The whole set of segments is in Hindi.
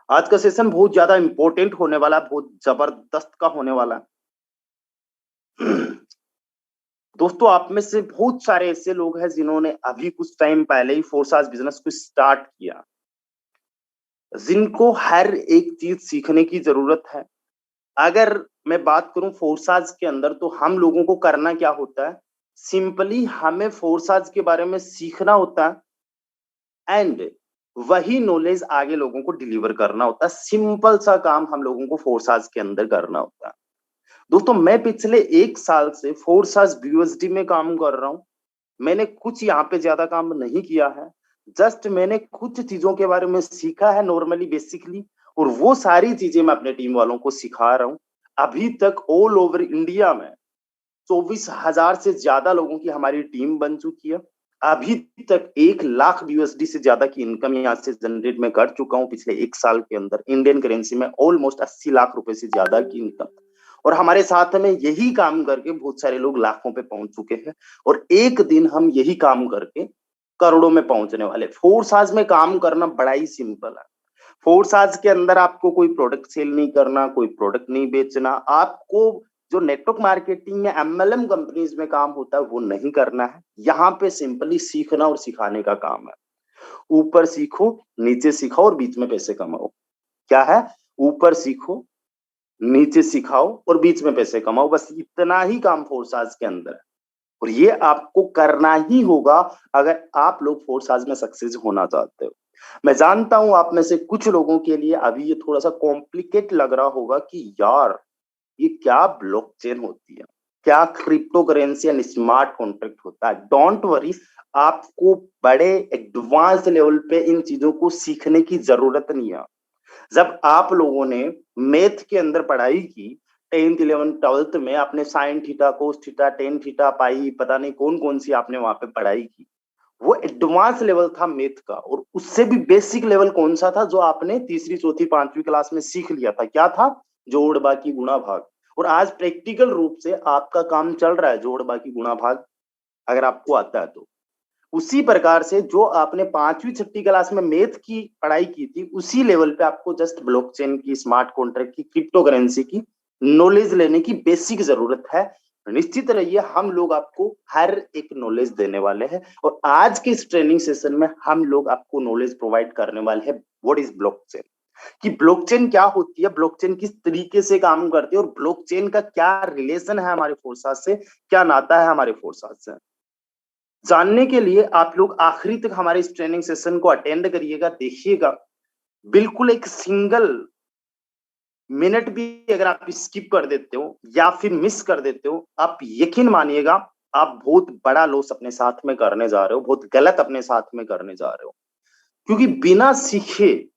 आज का सेशन बहुत ज्यादा इंपॉर्टेंट होने वाला है, बहुत जबरदस्त का होने वाला है। दोस्तों, आप में से बहुत सारे ऐसे लोग हैं जिन्होंने अभी कुछ टाइम पहले ही फोरसाज बिजनेस को स्टार्ट किया, जिनको हर एक चीज सीखने की जरूरत है। अगर मैं बात करूं फोरसाज के अंदर, तो हम लोगों को करना क्या होता है, सिंपली हमें फोरसाज के बारे में सीखना होता है एंड वही नॉलेज आगे लोगों को डिलीवर करना होता है। सिंपल सा काम हम लोगों को फोरसाज के अंदर करना होता है। दोस्तों, मैं पिछले 1 साल से फोरसाज बीयूएसडी में काम कर रहा हूं। मैंने कुछ यहाँ पे ज्यादा काम नहीं किया है, जस्ट मैंने कुछ चीजों के बारे में सीखा है नॉर्मली बेसिकली, और वो सारी चीजें मैं अपने टीम वालों को सिखा रहा हूँ। अभी तक ऑल ओवर इंडिया में 24,000 से ज्यादा लोगों की हमारी टीम बन चुकी है। अभी तक 1 लाख यूएसडी से ज्यादा की इनकम यहाँ से जनरेट मैं कर चुका हूँ पिछले 1 साल के अंदर। इंडियन करेंसी में ऑलमोस्ट 80 लाख रुपए से ज्यादा की इनकम, और हमारे साथ में यही काम करके बहुत सारे लोग लाखों पे पहुंच चुके हैं, और एक दिन हम यही काम करके करोड़ों में पहुंचने वाले। फोरसाज में काम करना बड़ा ही सिंपल है। फोरसाज के अंदर आपको कोई प्रोडक्ट सेल नहीं करना, कोई प्रोडक्ट नहीं बेचना, आपको जो नेटवर्क मार्केटिंग या एमएलएम कंपनीज में काम होता है वो नहीं करना है। यहाँ पे सिंपली सीखना और सिखाने का काम है। ऊपर सीखो, नीचे सिखाओ और बीच में पैसे कमाओ। क्या है? ऊपर सीखो, नीचे सिखाओ और बीच में पैसे कमाओ। बस इतना ही काम फोरसाज के अंदर है, और ये आपको करना ही होगा अगर आप लोग फोरसाज में सक्सेस होना चाहते हो। मैं जानता हूं आप में से कुछ लोगों के लिए अभी ये थोड़ा सा कॉम्प्लिकेट लग रहा होगा कि यार ये क्या ब्लॉकचेन होती है, क्या crypto currency and smart contract होता है। डोंट वरी, आपको बड़े एडवांस लेवल पे इन चीजों को सीखने की जरूरत नहीं है। जब आप लोगों ने मैथ के अंदर पढ़ाई की, 10th 11th 12th में, आपने sine theta, cos theta, tan theta, pi, पता नहीं कौन कौन सी आपने वहां पे पढ़ाई की, वो एडवांस लेवल था मैथ का। और उससे भी बेसिक लेवल कौन सा था जो आपने तीसरी चौथी पांचवी क्लास में सीख लिया था? क्या था? जोड़ बाकी गुणा भाग। और आज प्रैक्टिकल रूप से आपका काम चल रहा है जोड़ बाकी गुणा भाग, अगर आपको आता है तो। उसी प्रकार से जो आपने पांचवी छठी क्लास में मैथ की पढ़ाई की थी, उसी लेवल पे आपको जस्ट ब्लॉकचेन की, स्मार्ट कॉन्ट्रैक्ट की, क्रिप्टो करेंसी की नॉलेज लेने की बेसिक जरूरत है। निश्चित रहिए, हम लोग आपको हर एक नॉलेज देने वाले हैं, और आज के इस ट्रेनिंग सेशन में हम लोग आपको नॉलेज प्रोवाइड करने वाले हैं व्हाट इज ब्लॉकचेन, कि ब्लॉकचेन क्या होती है, ब्लॉकचेन किस तरीके से काम करती है, और ब्लॉकचेन का क्या रिलेशन है हमारे फोर्साज से, क्या नाता है हमारे फोर्साज से। जानने के लिए आप लोग आखिरी तक हमारे इस ट्रेनिंग सेशन को अटेंड करिएगा, देखिएगा। बिल्कुल एक सिंगल मिनट भी अगर आप स्किप कर देते हो या फिर मिस कर देते हो, आप यकीन मानिएगा आप बहुत बड़ा लॉस अपने साथ में करने जा रहे हो, बहुत गलत अपने साथ में करने जा रहे हो। क्योंकि बिना सीखे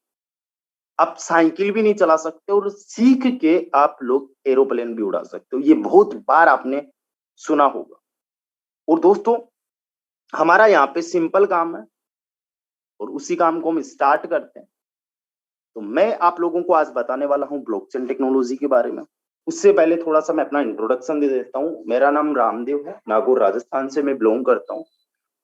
आप साइकिल भी नहीं चला सकते, और सीख के आप लोग एरोप्लेन भी उड़ा सकते हो। ये बहुत बार आपने सुना होगा। और दोस्तों, हमारा यहाँ पे सिंपल काम है, और उसी काम को हम स्टार्ट करते हैं। तो मैं आप लोगों को आज बताने वाला हूं ब्लॉकचेन टेक्नोलॉजी के बारे में। उससे पहले थोड़ा सा मैं अपना इंट्रोडक्शन दे देता हूं। मेरा नाम रामदेव है, नागौर राजस्थान से मैं बिलोंग करता हूं।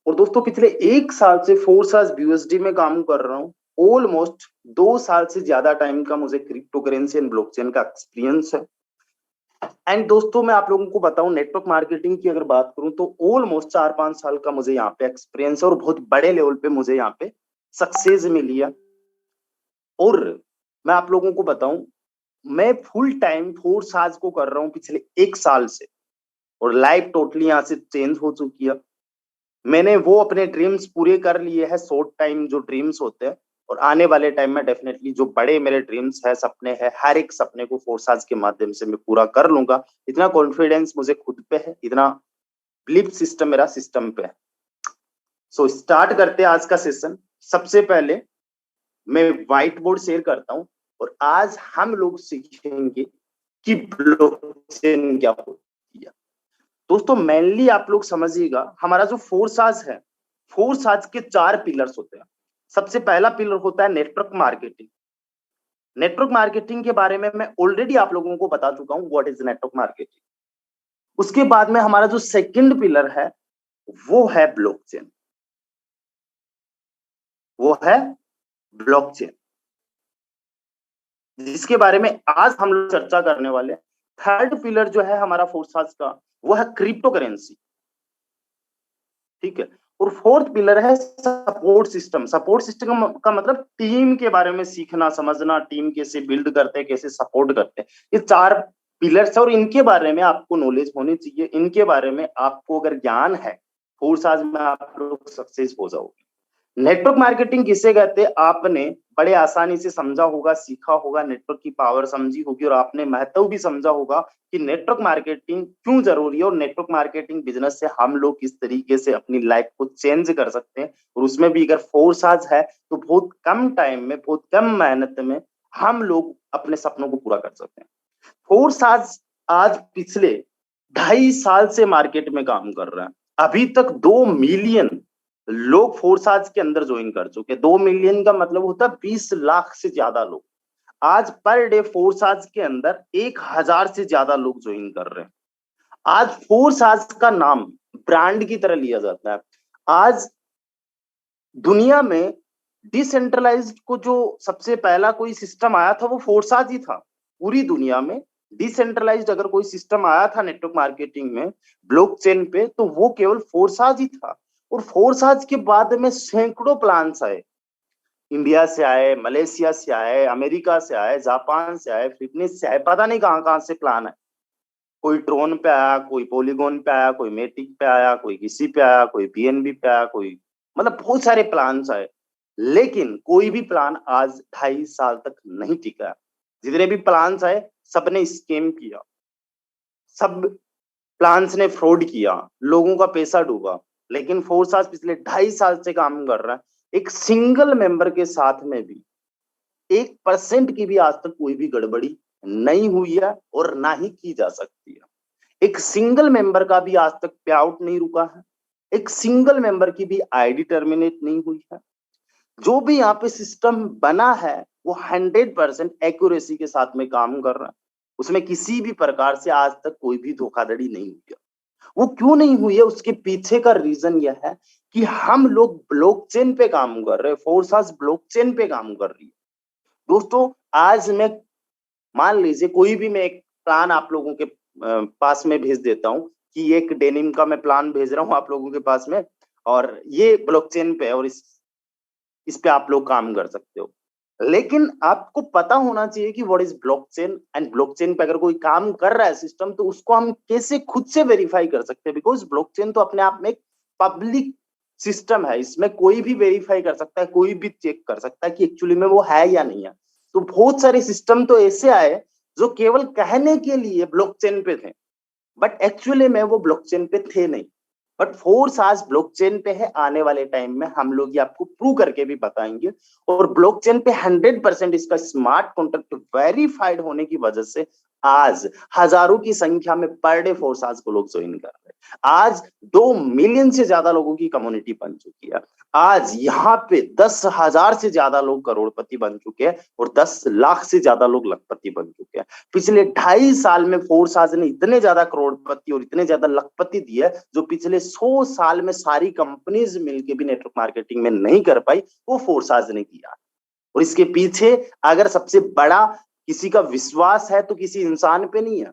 और दोस्तों, पिछले 1 साल से फोरसाज बीयूएसडी में काम कर रहा हूँ। ऑलमोस्ट 2 साल से ज्यादा टाइम का मुझे क्रिप्टो करेंसी एंड ब्लॉकचेन का एक्सपीरियंस है। एंड दोस्तों, मैं आप लोगों को बताऊं, नेटवर्क मार्केटिंग की अगर बात करूं तो ऑलमोस्ट 4-5 साल का मुझे यहाँ पे एक्सपीरियंस है, और बहुत बड़े लेवल पे मुझे यहाँ पे सक्सेस मिली है। और मैं आप लोगों को बताऊं, मैं फुल टाइम फोरसाज को कर रहा हूं पिछले 1 साल से, और लाइफ टोटली यहाँ से चेंज हो चुकी है। मैंने वो अपने ड्रीम्स पूरे कर लिए हैं, शॉर्ट टाइम जो ड्रीम्स होते हैं, और आने वाले टाइम में डेफिनेटली जो बड़े मेरे ड्रीम्स है, सपने हैं, हर एक सपने को फोरसाज के माध्यम से मैं पूरा कर लूंगा। इतना कॉन्फिडेंस मुझे खुद पे है, इतना बिलीफ सिस्टम मेरा सिस्टम पे है। सो स्टार्ट करते हैं आज का सेशन। सबसे पहले मैं व्हाइट बोर्ड शेयर करता हूं, और आज हम लोग सीखेंगे कि ब्लॉकचेन क्या होती है। दोस्तों, मेनली आप लोग समझिएगा, हमारा जो फोरसाज है, फोरसाज के 4 पिलर्स होते हैं। सबसे पहला पिलर होता है नेटवर्क मार्केटिंग। नेटवर्क मार्केटिंग के बारे में मैं ऑलरेडी आप लोगों को बता चुका हूं व्हाट इज नेटवर्क मार्केटिंग। उसके बाद में हमारा जो सेकंड पिलर है वो है ब्लॉकचेन, वो है ब्लॉकचेन। जिसके बारे में आज हम लोग चर्चा करने वाले हैं। थर्ड पिलर जो है हमारा फोर्साज का, वो है क्रिप्टो करेंसी, ठीक है। और फोर्थ पिलर है सपोर्ट सिस्टम। सपोर्ट सिस्टम का मतलब टीम के बारे में सीखना समझना, टीम कैसे बिल्ड करते हैं, कैसे सपोर्ट करते हैं। ये चार पिलर्स है और इनके बारे में आपको नॉलेज होनी चाहिए। इनके बारे में आपको अगर ज्ञान है, फोर्साज में आप लोग सक्सेस हो जाओगे। नेटवर्क मार्केटिंग किसे कहते हैं, आपने बड़े आसानी से समझा होगा, सीखा होगा, नेटवर्क की पावर समझी होगी और आपने महत्व भी समझा होगा कि नेटवर्क मार्केटिंग क्यों जरूरी है और नेटवर्क मार्केटिंग बिजनेस से हम लोग किस तरीके से अपनी लाइफ को चेंज कर सकते हैं। और उसमें भी अगर फोर्साज है तो बहुत कम टाइम में, बहुत कम मेहनत में हम लोग अपने सपनों को पूरा कर सकते हैं। फोर्साज आज पिछले 2.5 साल से मार्केट में काम कर रहा है। अभी तक 2 मिलियन लोग फोर्साज के अंदर ज्वाइन कर चुके। 2 मिलियन का मतलब होता है 20 लाख से ज्यादा लोग। आज पर डे फोर्साज के अंदर 1,000 से ज्यादा लोग ज्वाइन कर रहे हैं। आज फोर्साज का नाम ब्रांड की तरह लिया जाता है। आज दुनिया में डिसेंट्रलाइज्ड को जो सबसे पहला कोई सिस्टम आया था वो फोर्साज ही था। पूरी दुनिया में डिसेंट्रलाइज्ड अगर कोई सिस्टम आया था नेटवर्क मार्केटिंग में, ब्लॉकचेन पे, तो वो केवल फोर्साज ही था। और फोर्साज के बाद में सैकड़ों प्लान्स आए। इंडिया से आए, मलेशिया से आए, अमेरिका से आए, जापान से आए, फिटनेस से आए, पता नहीं कहां कहां से प्लान है। कोई ट्रोन पे आया, कोई पॉलीगॉन पे आया, कोई मेटिक पे आया, कोई किसी पे आया, कोई पीएनबी पे आया, कोई मतलब बहुत सारे प्लान्स आए। लेकिन कोई भी प्लान आज 2.5 साल तक नहीं टिका। जितने भी प्लान्स आए सबने स्कैम किया, सब प्लान्स ने फ्रॉड किया, लोगों का पैसा डूबा। लेकिन फोर्साज पिछले 2.5 साल से काम कर रहा है। एक सिंगल मेंबर के साथ में भी 1% की भी आज तक कोई भी गड़बड़ी नहीं हुई है और ना ही की जा सकती है। एक सिंगल मेंबर का भी आज तक पे आउट नहीं रुका है। एक सिंगल मेंबर की भी आईडी टर्मिनेट नहीं हुई है। जो भी यहाँ पे सिस्टम बना है वो 100% एक्यूरेसी के साथ में काम कर रहा है। उसमें किसी भी प्रकार से आज तक कोई भी धोखाधड़ी नहीं हुई है। वो क्यों नहीं हुई है, उसके पीछे का रीजन यह है कि हम लोग ब्लॉकचेन पे काम कर रहे हैं। फोर्साज ब्लॉकचेन पे काम कर रही है। दोस्तों, आज मैं मान लीजिए कोई भी मैं एक प्लान आप लोगों के पास में भेज देता हूं कि एक डेनिम का मैं प्लान भेज रहा हूं आप लोगों के पास में, और ये ब्लॉकचेन पे है और इस पे आप लोग काम कर सकते हो। लेकिन आपको पता होना चाहिए कि what is blockchain, and blockchain पे अगर कोई काम कर रहा है सिस्टम, तो उसको हम कैसे खुद से वेरीफाई कर सकते हैं। बिकॉज ब्लॉकचेन तो अपने आप में एक पब्लिक सिस्टम है। इसमें कोई भी वेरीफाई कर सकता है, कोई भी चेक कर सकता है कि एक्चुअली में वो है या नहीं है। तो बहुत सारे सिस्टम तो ऐसे आए जो केवल कहने के लिए ब्लॉकचेन पे थे, बट एक्चुअली में वो ब्लॉकचेन पे थे नहीं। बट फोर्स आज ब्लॉकचेन पे है। आने वाले टाइम में हम लोग ये आपको प्रूव करके भी बताएंगे। और ब्लॉकचेन पे 100% इसका स्मार्ट कॉन्ट्रैक्ट वेरीफाइड होने की वजह से आज हजारों की संख्या में पर डे फोर्स आज को लोग ज्वाइन कर रहे हैं। आज 2 मिलियन से ज्यादा लोगों की कम्युनिटी बन चुकी है। आज यहाँ पे 10,000 से ज्यादा लोग करोड़पति बन चुके हैं और 10 लाख से ज्यादा लोग लखपति बन चुके हैं। पिछले 2.5 साल में फोर्साज ने इतने ज्यादा करोड़पति और इतने ज्यादा लखपति दिए जो पिछले 100 साल में सारी कंपनीज मिलके भी नेटवर्क मार्केटिंग में नहीं कर पाई, वो फोर्साज ने किया। और इसके पीछे अगर सबसे बड़ा किसी का विश्वास है तो किसी इंसान पे नहीं है।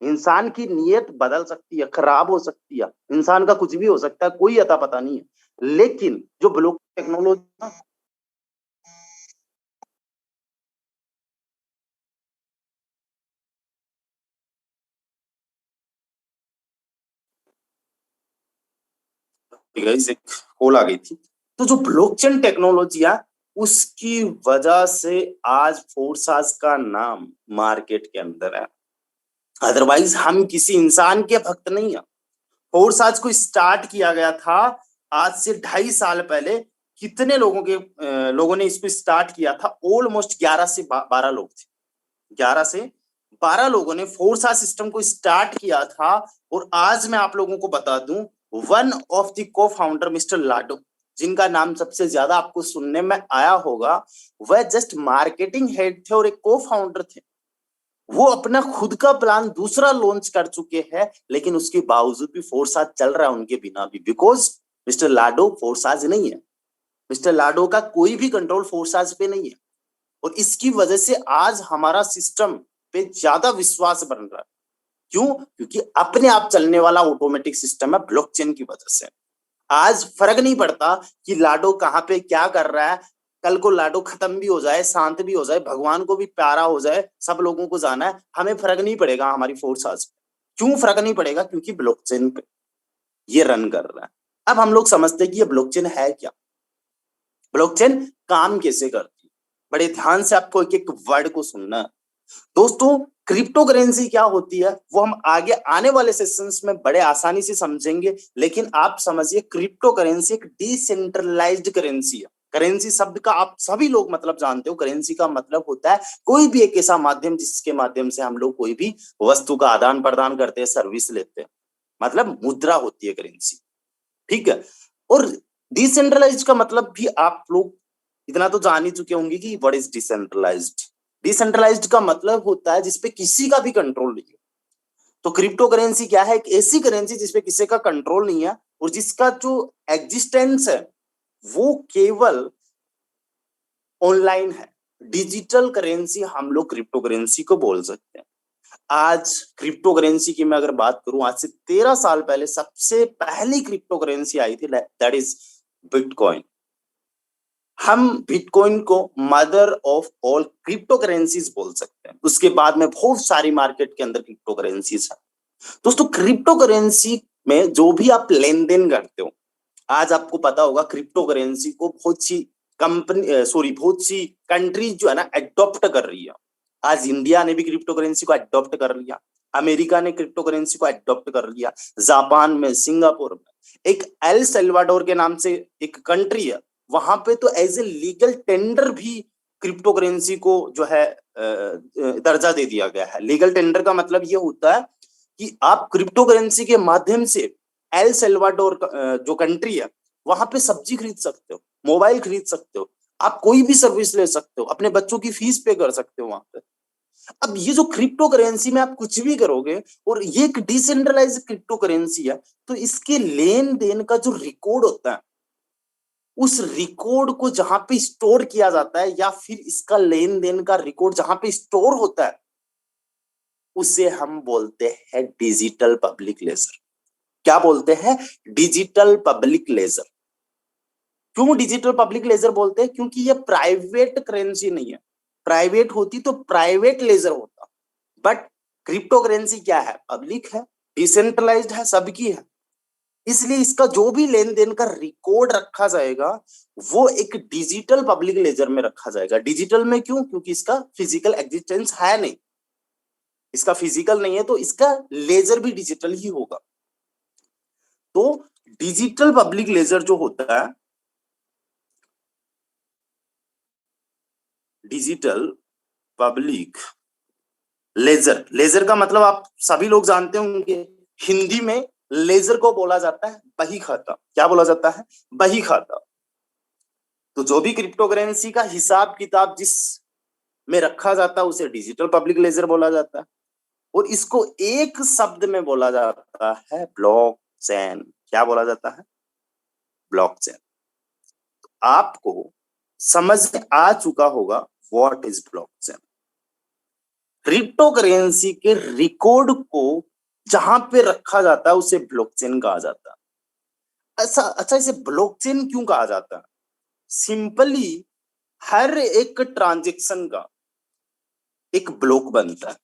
इंसान की नीयत बदल सकती है, खराब हो सकती है, इंसान का कुछ भी हो सकता है, कोई अता पता नहीं है। लेकिन जो ब्लॉक टेक्नोलॉजी, एक कॉल आ गई थी। तो जो ब्लॉकचेन टेक्नोलॉजी है उसकी वजह से आज फोर्साज का नाम मार्केट के अंदर है। अदरवाइज हम किसी इंसान के भक्त नहीं है। फोर्साज को स्टार्ट किया गया था आज से 2.5 साल पहले। कितने लोगों ने इसको स्टार्ट किया था? ऑलमोस्ट 11 से 12 लोग थे। 11 से 12 लोगों ने फोर्सा सिस्टम को स्टार्ट किया था। और आज मैं आप लोगों को बता दूं, वन ऑफ द को फाउंडर मिस्टर लाडो, जिनका नाम सबसे ज्यादा आपको सुनने में आया होगा, वह जस्ट मार्केटिंग हेड थे और एक को फाउंडर थे। वो अपना खुद का प्लान दूसरा लॉन्च कर चुके हैं, लेकिन उसके बावजूद भी फोर्साज चल रहा है उनके बिना भी। बिकॉज मिस्टर लाडो फोर्साज नहीं है। मिस्टर लाडो का कोई भी कंट्रोल फोर्साज पे नहीं है। और इसकी वजह से आज हमारा सिस्टम पे ज्यादा विश्वास बन रहा है। क्यों? क्योंकि अपने आप चलने वाला ऑटोमेटिक सिस्टम है ब्लॉकचेन की वजह से। आज फर्क नहीं पड़ता कि लाडो कहाँ पे क्या कर रहा है, कल को लाडो खत्म भी हो जाए, शांत भी हो जाए, भगवान को भी प्यारा हो जाए, सब लोगों को जाना है, हमें फर्क नहीं पड़ेगा हमारी फोर्स आज। क्यों फर्क नहीं पड़ेगा? क्योंकि ब्लॉकचेन पे ये रन कर रहा है। अब हम लोग समझते हैं कि ये ब्लॉकचेन है क्या, ब्लॉकचेन काम कैसे करती है। बड़े ध्यान से आपको एक एक वर्ड को सुनना है। दोस्तों, क्रिप्टो करेंसी क्या होती है वो हम आगे आने वाले सेशंस में बड़े आसानी से समझेंगे, लेकिन आप समझिए क्रिप्टो करेंसी एक डिसेंट्रलाइज्ड करेंसी है। करेंसी शब्द का आप सभी लोग मतलब जानते हो। करेंसी का मतलब होता है कोई भी एक ऐसा माध्यम जिसके माध्यम से हम लोग कोई भी वस्तु का आदान प्रदान करते हैं, सर्विस लेते हैं, मतलब मुद्रा होती है करेंसी। ठीक है। और डिसेंट्रलाइज्ड का मतलब भी आप लोग इतना तो जान ही चुके होंगे कि व्हाट इज डिसेंट्रलाइज्ड। डिसेंट्रलाइज्ड का मतलब होता है जिसपे किसी का भी कंट्रोल नहीं है। तो क्रिप्टो करेंसी क्या है? एक ऐसी करेंसी जिसपे किसी का कंट्रोल नहीं है और जिसका जो एग्जिस्टेंस है वो केवल ऑनलाइन है। डिजिटल करेंसी हम लोग क्रिप्टो करेंसी को बोल सकते हैं। आज क्रिप्टो करेंसी की मैं अगर बात करूं, आज से 13 साल पहले सबसे पहली क्रिप्टो करेंसी आई थी, दैट इज बिटकॉइन। हम बिटकॉइन को mother of all crypto currencies बोल सकते हैं। उसके बाद में बहुत सारी मार्केट के अंदर क्रिप्टो करेंसीज है। दोस्तों, क्रिप्टो करेंसी में जो भी आप लेन देन करते हो, आज आपको पता होगा क्रिप्टो करेंसी को बहुत सी कंपनी बहुत सी कंट्रीज जो है ना एडॉप्ट कर रही है। आज इंडिया ने भी क्रिप्टो करेंसी को एडॉप्ट कर लिया, अमेरिका ने क्रिप्टो करेंसी को एडॉप्ट कर लिया, जापान में, सिंगापुर में, एक एल सेल्वाडोर के नाम से एक कंट्री है, वहां पे तो एज ए लीगल टेंडर भी क्रिप्टो करेंसी को जो है दर्जा दे दिया गया है। लीगल टेंडर का मतलब ये होता है कि आप क्रिप्टो करेंसी के माध्यम से एल सेल्वाडोर जो कंट्री है वहां पे सब्जी खरीद सकते हो, मोबाइल खरीद सकते हो, आप कोई भी सर्विस ले सकते हो, अपने बच्चों की फीस पे कर सकते हो वहां पे। अब ये जो क्रिप्टो करेंसी में आप कुछ भी करोगे और ये एक डिसेंट्रलाइज क्रिप्टो करेंसी है, तो इसके लेन देन का जो रिकॉर्ड होता है, उस रिकॉर्ड को जहां पे स्टोर किया जाता है या फिर इसका लेन देन का रिकॉर्ड जहां पे स्टोर होता है, उसे हम बोलते हैं डिजिटल पब्लिक लेजर। क्या बोलते हैं? Digital public ledger. क्यों डिजिटल पब्लिक लेजर बोलते हैं? क्योंकि ये प्राइवेट करेंसी नहीं है। प्राइवेट होती तो प्राइवेट लेजर होता, बट क्रिप्टो करेंसी क्या है? पब्लिक है, डिसेंट्रलाइज्ड है, सबकी है। इसलिए इसका जो भी लेन देन का रिकॉर्ड रखा जाएगा वो एक डिजिटल पब्लिक लेजर में रखा जाएगा। डिजिटल में क्यों? क्योंकि इसका फिजिकल एग्जिस्टेंस है नहीं, इसका फिजिकल नहीं है, तो इसका लेजर भी डिजिटल ही होगा। तो डिजिटल पब्लिक लेजर जो होता है, डिजिटल पब्लिक लेजर, लेजर का मतलब आप सभी लोग जानते होंगे, हिंदी में लेजर को बोला जाता है बही खाता। क्या बोला जाता है? बही खाता। तो जो भी क्रिप्टो करेंसी का हिसाब किताब जिस में रखा जाता है उसे डिजिटल पब्लिक लेजर बोला जाता है, और इसको एक शब्द में बोला जाता है ब्लॉकचेन। क्या बोला जाता है? ब्लॉकचेन। आपको समझ में आ चुका होगा what is blockchain. Crypto currency के रिकॉर्ड को जहां पे रखा जाता है उसे ब्लॉकचेन कहा जाता है। अच्छा, इसे ब्लॉकचेन क्यों कहा जाता है? सिंपली हर एक ट्रांजेक्शन का एक ब्लॉक बनता है।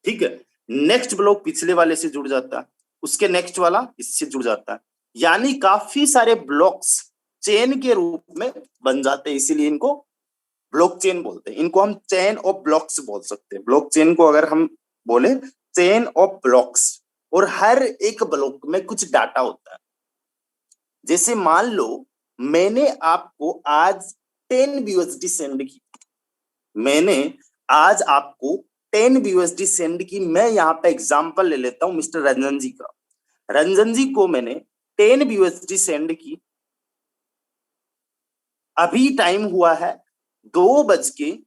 ठीक है। नेक्स्ट ब्लॉक पिछले वाले से जुड़ जाता है, उसके नेक्स्ट वाला इससे जुड़ जाता है, यानी काफी सारे ब्लॉक्स चेन के रूप में बन जाते हैं। इसीलिए इनको ब्लॉकचेन बोलते हैं। इनको हम चेन ऑफ ब्लॉक्स बोल सकते हैं। ब्लॉकचेन को अगर हम बोले चेन ऑफ ब्लॉक्स, और हर एक ब्लॉक में कुछ डाटा होता है। जैसे मान लो मैंने आपको आज 10 BUSD सेंड की, मैंने आज आपको 10 BUSD सेंड की। मैं यहाँ पे एग्जांपल ले लेता हूं मिस्टर रंजन जी का। रंजन जी को मैंने 10 BUSD सेंड की। अभी टाइम हुआ है 2:26।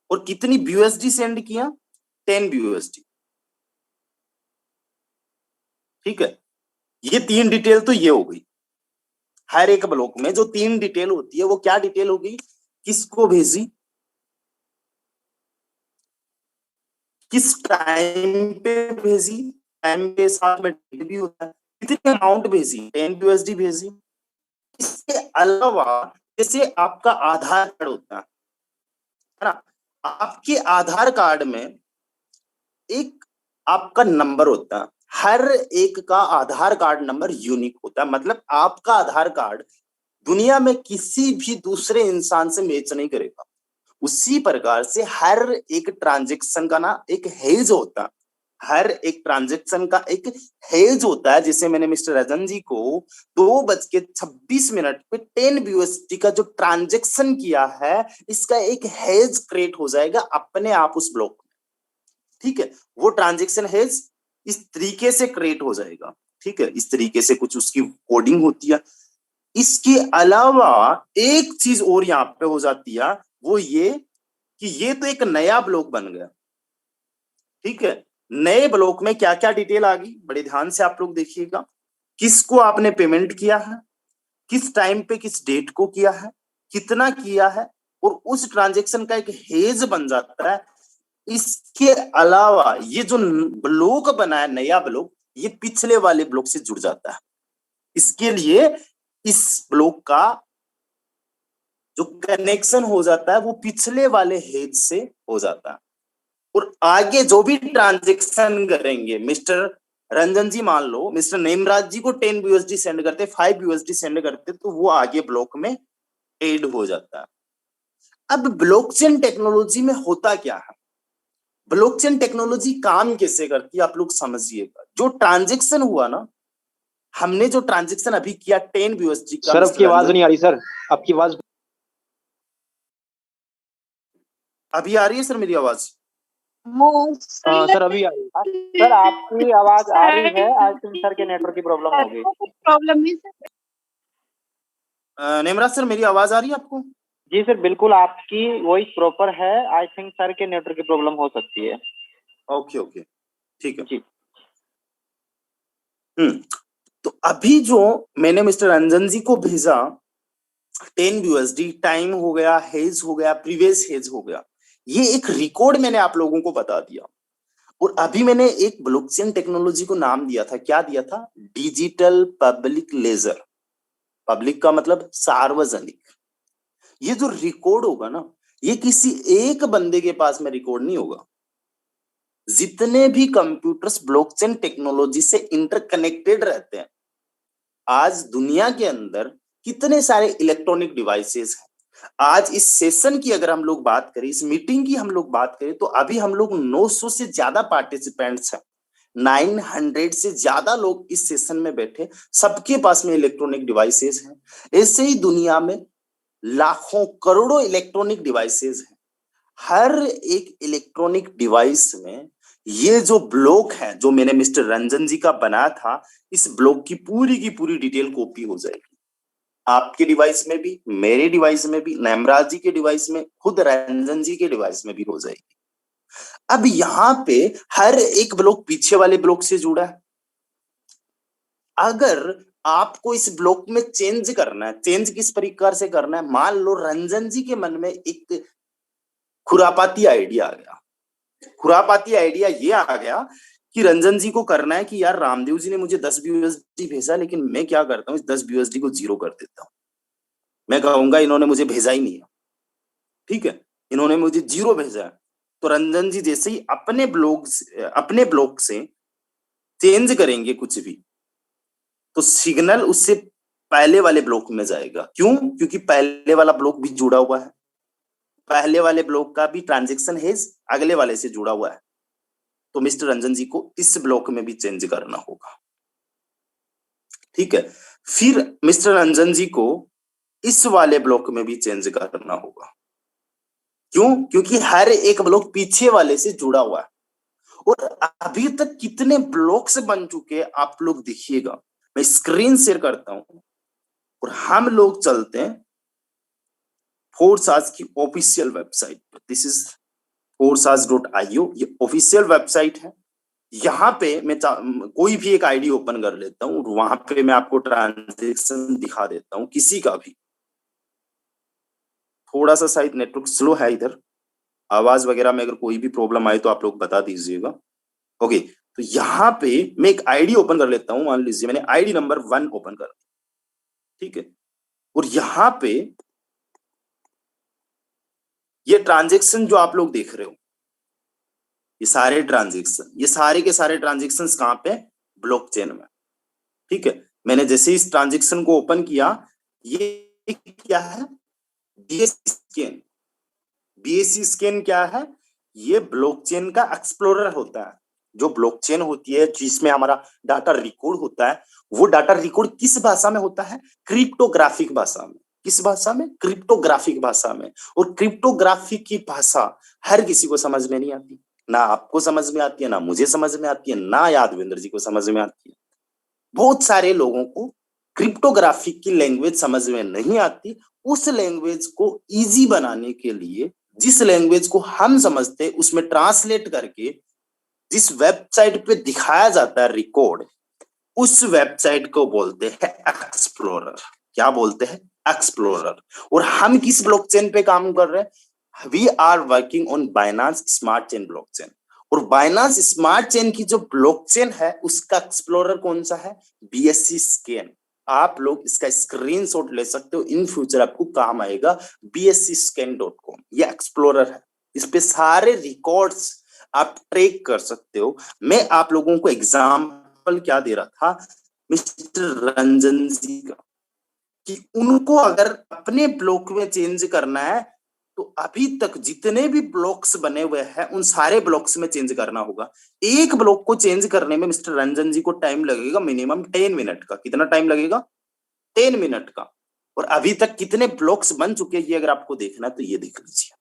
और कितनी BUSD सेंड किया? 10 BUSD। ठीक है। ये 3 डिटेल तो ये हो गई। हर एक ब्लॉक में जो 3 डिटेल होती है वो क्या डिटेल होगी, किसको भेजी, किस टाइम पे भेजी, टाइम के साथ में डेट भी होता है, कितने अमाउंट भेजी, 10 यूएसडी भेजी। इसके अलावा जैसे आपका आधार कार्ड होता है ना, आपके आधार कार्ड में एक आपका नंबर होता है, हर एक का आधार कार्ड नंबर यूनिक होता है, मतलब आपका आधार कार्ड दुनिया में किसी भी दूसरे इंसान से मैच नहीं करेगा। उसी प्रकार से हर एक ट्रांजेक्शन का ना एक हेज होता है, हर एक ट्रांजेक्शन का एक हेज होता है। जैसे मैंने मिस्टर रजन जी को 2:26 पे 10 यूएसडी का जो ट्रांजेक्शन किया है, इसका एक हेज क्रिएट हो जाएगा अपने आप उस ब्लॉक में। ठीक है, वो ट्रांजेक्शन हेज इस तरीके से क्रिएट हो जाएगा। ठीक है, इस तरीके से कुछ उसकी कोडिंग होती है। इसके अलावा एक चीज और यहाँ पे हो जाती है, वो ये कि ये तो एक नया ब्लॉक बन गया। ठीक है, नए ब्लॉक में क्या क्या डिटेल आ गई, बड़े ध्यान से आप लोग देखिएगा। किसको आपने पेमेंट किया है, किस टाइम पे किस डेट को किया है, कितना किया है, और उस ट्रांजेक्शन का एक हेज बन जाता है। इसके अलावा ये जो ब्लॉक बना है, नया ब्लॉक, ये पिछले वाले ब्लॉक से जुड़ जाता है। इसके लिए इस ब्लॉक का जो कनेक्शन हो जाता है वो पिछले वाले हेज से हो जाता है। और आगे जो भी ट्रांजेक्शन करेंगे, मिस्टर रंजन जी मान लो मिस्टर नेमराज जी को 10 यूएसडी सेंड करते, 5 यूएसडी सेंड करते, तो वो आगे ब्लॉक में एड हो जाता है। अब ब्लॉकचेन टेक्नोलॉजी में होता क्या है, ब्लॉकचेन टेक्नोलॉजी काम कैसे करती है आप लोग समझिएगा। जो ट्रांजेक्शन हुआ ना, हमने जो ट्रांजेक्शन अभी किया 10 यूएसडी का, सर आपकी आवाज नहीं आ रही सर, आपकी आवाज अभी आ रही है सर मेरी आवाज? सर अभी आ रही है सर, आपकी आवाज आ रही है। आई थिंक सर के नेटवर्क की प्रॉब्लम होगी। प्रॉब्लम नहीं सर। नेमराज सर मेरी आवाज आ रही है आपको? जी सर बिल्कुल, आपकी वॉइस प्रॉपर है। आई थिंक सर के नेटवर्क की प्रॉब्लम हो सकती है। ओके ओके, ठीक है जी। तो अभी जो मैंने मिस्टर रंजन जी को भेजा 10 यूएसडी, टाइम हो गया, हेज हो गया, प्रीवियस हेज हो गया, ये एक रिकॉर्ड मैंने आप लोगों को बता दिया। और अभी मैंने एक ब्लॉकचेन टेक्नोलॉजी को नाम दिया था, क्या दिया था, डिजिटल पब्लिक लेजर। पब्लिक का मतलब सार्वजनिक। ये जो रिकॉर्ड होगा ना, ये किसी एक बंदे के पास में रिकॉर्ड नहीं होगा। जितने भी कंप्यूटर्स ब्लॉकचेन टेक्नोलॉजी से इंटरकनेक्टेड रहते हैं, आज दुनिया के अंदर कितने सारे इलेक्ट्रॉनिक डिवाइसेस हैं। आज इस सेशन की अगर हम लोग बात करें, इस मीटिंग की हम लोग बात करें, तो अभी हम लोग 900 से ज्यादा पार्टिसिपेंट्स हैं, 900 से ज्यादा लोग इस सेशन में बैठे, सबके पास में इलेक्ट्रॉनिक डिवाइसेस हैं। ऐसे ही दुनिया में लाखों करोड़ों इलेक्ट्रॉनिक डिवाइसेस हैं। हर एक इलेक्ट्रॉनिक डिवाइस में ये जो ब्लॉक है, जो मैंने मिस्टर रंजन जी का बनाया था, इस ब्लॉक की पूरी डिटेल कॉपी हो जाएगी। आपके डिवाइस में भी, मेरे डिवाइस में भी, नेमराज जी के डिवाइस में, खुद रंजन जी के डिवाइस में भी हो जाएगी। अब यहां पे हर एक ब्लॉक पीछे वाले ब्लॉक से जुड़ा है। अगर आपको इस ब्लॉक में चेंज करना है, चेंज किस प्रकार से करना है, मान लो रंजन जी के मन में एक खुरापाती आइडिया आ गया। खुरापाती आइडिया ये आ गया कि रंजन जी को करना है कि यार रामदेव जी ने मुझे 10 यूएसडी भेजा, लेकिन मैं क्या करता हूँ, इस 10 यूएसडी को 0 कर देता हूँ। मैं कहूंगा इन्होंने मुझे भेजा ही नहीं है। ठीक है, इन्होंने मुझे 0 भेजा है। तो रंजन जी जैसे ही अपने ब्लॉक से चेंज करेंगे कुछ भी, तो सिग्नल उससे पहले वाले ब्लॉक में जाएगा। क्यों? क्योंकि पहले वाला ब्लॉक भी जुड़ा हुआ है, पहले वाले ब्लॉक का भी ट्रांजेक्शन हेज अगले वाले से जुड़ा हुआ है। तो मिस्टर रंजन जी को इस ब्लॉक में भी चेंज करना होगा। ठीक है, फिर मिस्टर रंजन जी को इस वाले ब्लॉक में भी चेंज करना होगा। क्यों? क्योंकि हर एक ब्लॉक पीछे वाले से जुड़ा हुआ है। और अभी तक कितने ब्लॉक्स बन चुके आप लोग देखिएगा। मैं स्क्रीन शेयर करता हूं और हम लोग चलते हैं फोर्साज की ऑफिशियल वेबसाइट पर। दिस इज forsas.io, ये ऑफिशियल वेबसाइट है। यहाँ पे मैं कोई भी एक आईडी ओपन कर लेता हूँ, वहां पे मैं आपको ट्रांजेक्शन दिखा देता हूँ किसी का भी। थोड़ा सा शायद नेटवर्क स्लो है इधर, आवाज वगैरह में अगर कोई भी प्रॉब्लम आए तो आप लोग बता दीजिएगा। ओके, तो यहाँ पे मैं एक आईडी ओपन कर लेता हूँ। मान लीजिए मैंने आईडी नंबर 1 ओपन कर, ठीक है, और यहाँ पे ये ट्रांजेक्शन जो आप लोग देख रहे हो, ये सारे ट्रांजेक्शन, ये सारे के सारे ट्रांजेक्शन कहाँ पे? ब्लॉकचेन में, ठीक है। मैंने जैसे इस ट्रांजेक्शन को ओपन किया, ये क्या है? BSC scan. बीएससी स्कैन क्या है? ये ब्लॉकचेन का एक्सप्लोरर होता है। जो ब्लॉकचेन होती है जिसमें हमारा डाटा रिकॉर्ड होता है, वो डाटा रिकॉर्ड किस भाषा में होता है? क्रिप्टोग्राफिक भाषा में। किस भाषा में? क्रिप्टोग्राफिक भाषा में। और क्रिप्टोग्राफिक की भाषा हर किसी को समझ में नहीं आती। ना आपको समझ में आती है, ना मुझे समझ में आती है, ना यादवेंद्र जी को समझ में आती है। बहुत सारे लोगों को क्रिप्टोग्राफिक की लैंग्वेज समझ में नहीं आती। उस लैंग्वेज को इजी बनाने के लिए, जिस लैंग्वेज को हम समझते हैं उसमें ट्रांसलेट करके जिस वेबसाइट पे दिखाया जाता है रिकॉर्ड, उस वेबसाइट को बोलते हैं एक्सप्लोरर। क्या बोलते हैं? एक्सप्लोरर। और हम किस ब्लॉकचेन पे काम कर रहे हैं? We are working on Binance smart chain blockchain. और बाइनांस स्मार्ट चेन की जो ब्लॉकचेन है उसका एक्सप्लोरर कौन सा है? BSC scan. आप लोग इसका स्क्रीनशॉट ले सकते हो, इन फ्यूचर आपको काम आएगा। bscscan.com ये एक्सप्लोरर है, इस पे सारे रिकॉर्ड्स आप ट्रैक कर सकते हो। मैं आप लोगों को एग्जाम्पल क्या दे रहा था, मिस्टर रंजन जी का, कि उनको अगर अपने ब्लॉक में चेंज करना है तो अभी तक जितने भी ब्लॉक्स बने हुए हैं उन सारे ब्लॉक्स में चेंज करना होगा। एक ब्लॉक को चेंज करने में मिस्टर रंजन जी को टाइम लगेगा मिनिमम 10 मिनट का। कितना टाइम लगेगा? 10 मिनट का। और अभी तक कितने ब्लॉक्स बन चुके हैं ये अगर आपको देखना है तो ये देख लीजिए,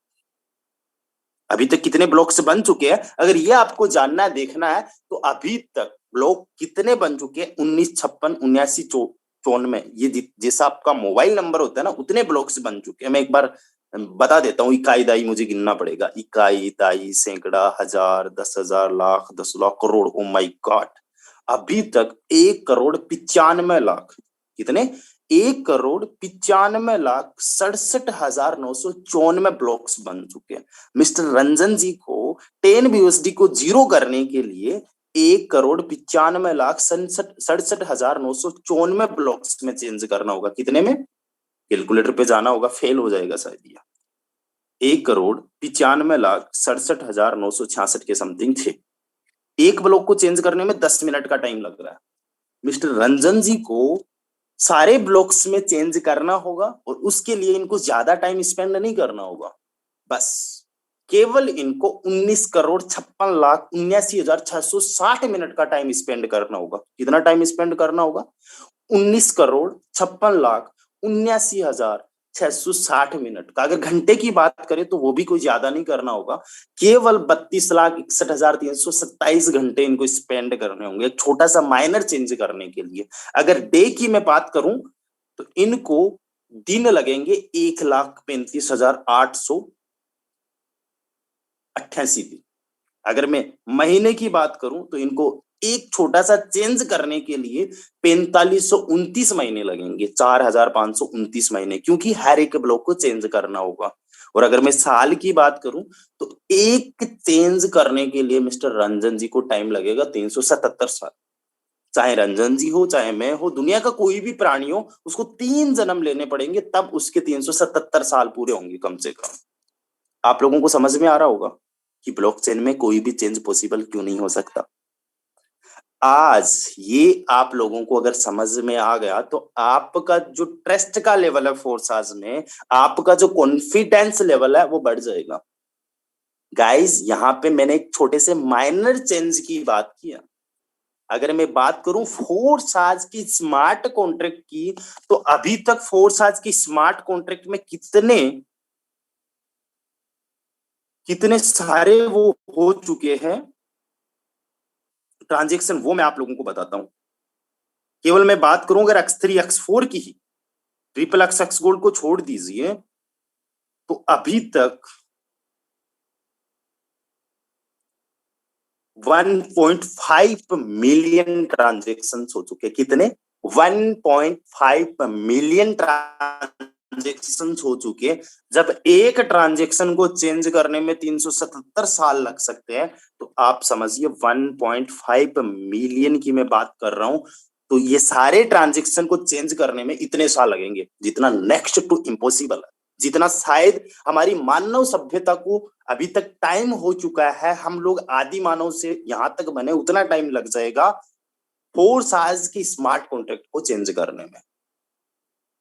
अभी तक कितने ब्लॉक्स बन चुके हैं। अगर ये आपको जानना है, देखना है, तो अभी तक ब्लॉक कितने बन चुके हैं? 19, 56, 79, 94, ये जैसा आपका मोबाइल नंबर होता है ना, उतने ब्लॉक्स बन चुके हैं। मैं एक बार बता देता हूँ, इकाई दाई मुझे गिनना पड़ेगा। इकाई दाई, सैकड़ा, हजार, 10,000, lakh, 10 lakh, crore. Oh my God, अभी तक 1,95,00,000, कितने? 1,95,67,994 ब्लॉक्स बन चुके हैं। मिस्टर रंजन जी को 10 BUSD को जीरो करने के लिए 1,95,67,994 ब्लॉक्स में चेंज करना होगा। कितने में? कैलकुलेटर पे जाना होगा, फेल हो जाएगा शायद ये। 1,95,67,966 के समथिंग थे। एक ब्लॉक को चेंज करने में 10 मिनट का टाइम लग रहा है। मिस्टर रंजन जी को सारे ब्लॉक्स में चेंज करना होगा और उसके लिए इनको ज्यादा टाइम स्पेंड नहीं करना होगा। बस केवल इनको 19,56,79,660 मिनट का टाइम स्पेंड करना होगा। कितना टाइम स्पेंड करना होगा? 19,56,79,660 मिनट का। अगर घंटे की बात करें तो वो भी कोई ज्यादा नहीं करना होगा। केवल 32,61,327 घंटे इनको स्पेंड करने होंगे एक छोटा सा माइनर चेंज करने के लिए। अगर डे की मैं बात करूं तो इनको दिन लगेंगे 1,35,888 दिन। अगर मैं महीने की बात करूं तो इनको एक छोटा सा चेंज करने के लिए 4,529 महीने लगेंगे, 4,529 महीने, क्योंकि हर एक ब्लॉक को चेंज करना होगा। और अगर मैं साल की बात करूं तो एक चेंज करने के लिए मिस्टर रंजन जी को टाइम लगेगा 377 साल। चाहे रंजन जी हो, चाहे मैं हो, दुनिया का कोई भी प्राणी हो, उसको 3 जन्म लेने पड़ेंगे तब उसके 377 साल पूरे होंगे कम से कम। आप लोगों को समझ में आ रहा होगा कि ब्लॉकचेन में कोई भी चेंज पॉसिबल क्यों नहीं हो सकता। आज ये आप लोगों को अगर समझ में आ गया तो आपका जो ट्रस्ट का लेवल है फोर्साज में, आपका जो कॉन्फिडेंस लेवल है वो बढ़ जाएगा। गाइस, यहां पे मैंने एक छोटे से माइनर चेंज की बात किया। अगर मैं बात करूं फोर्साज की स्मार्ट कॉन्ट्रैक्ट की, तो अभी तक फोर्साज की स्मार्ट कॉन्ट्रैक्ट में कितने कितने सारे वो हो चुके हैं ट्रांजेक्शन, वो मैं आप लोगों को बताता हूं। केवल मैं बात करूं अगर X3 X4 की ही, ट्रिपल एक्स गोल्ड को छोड़ दीजिए, तो अभी तक 1.5 मिलियन ट्रांजेक्शन हो चुके। कितने? 1.5 मिलियन ट्रांजेक्शन हो चुके। जब एक ट्रांजेक्शन को चेंज करने में 377 साल लग सकते हैं, तो आप समझिए 1.5 मिलियन की मैं बात कर रहा हूं, तो ये सारे ट्रांजेक्शन को चेंज करने में इतने साल लगेंगे, जितना नेक्स्ट टू इम्पॉसिबल है, जितना शायद हमारी मानव सभ्यता को अभी तक टाइम हो चुका है, हम लोग आदि मानव से यहां तक बने, उतना टाइम लग जाएगा 4 साल की स्मार्ट कॉन्ट्रैक्ट को चेंज करने में।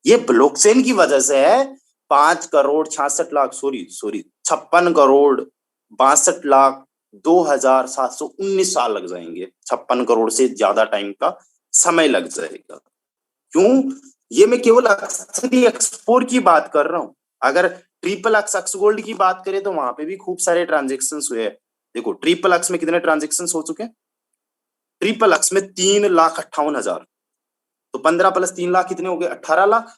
ये ब्लॉकचेन की वजह से है। 56 करोड़ 62,62,719 साल लग जाएंगे। 56 करोड़ से ज्यादा टाइम का समय लग जाएगा। क्यों? ये मैं केवल एक्सपोर्ट की बात कर रहा हूं। अगर ट्रिपल एक्स गोल्ड की बात करें तो वहां पे भी खूब सारे ट्रांजेक्शन हुए हैं। देखो ट्रिपल एक्स में कितने ट्रांजेक्शन हो चुके हैं? ट्रिपल एक्स में 3,58,000, तो 15 + 3 लाख कितने हो गए? 18 लाख।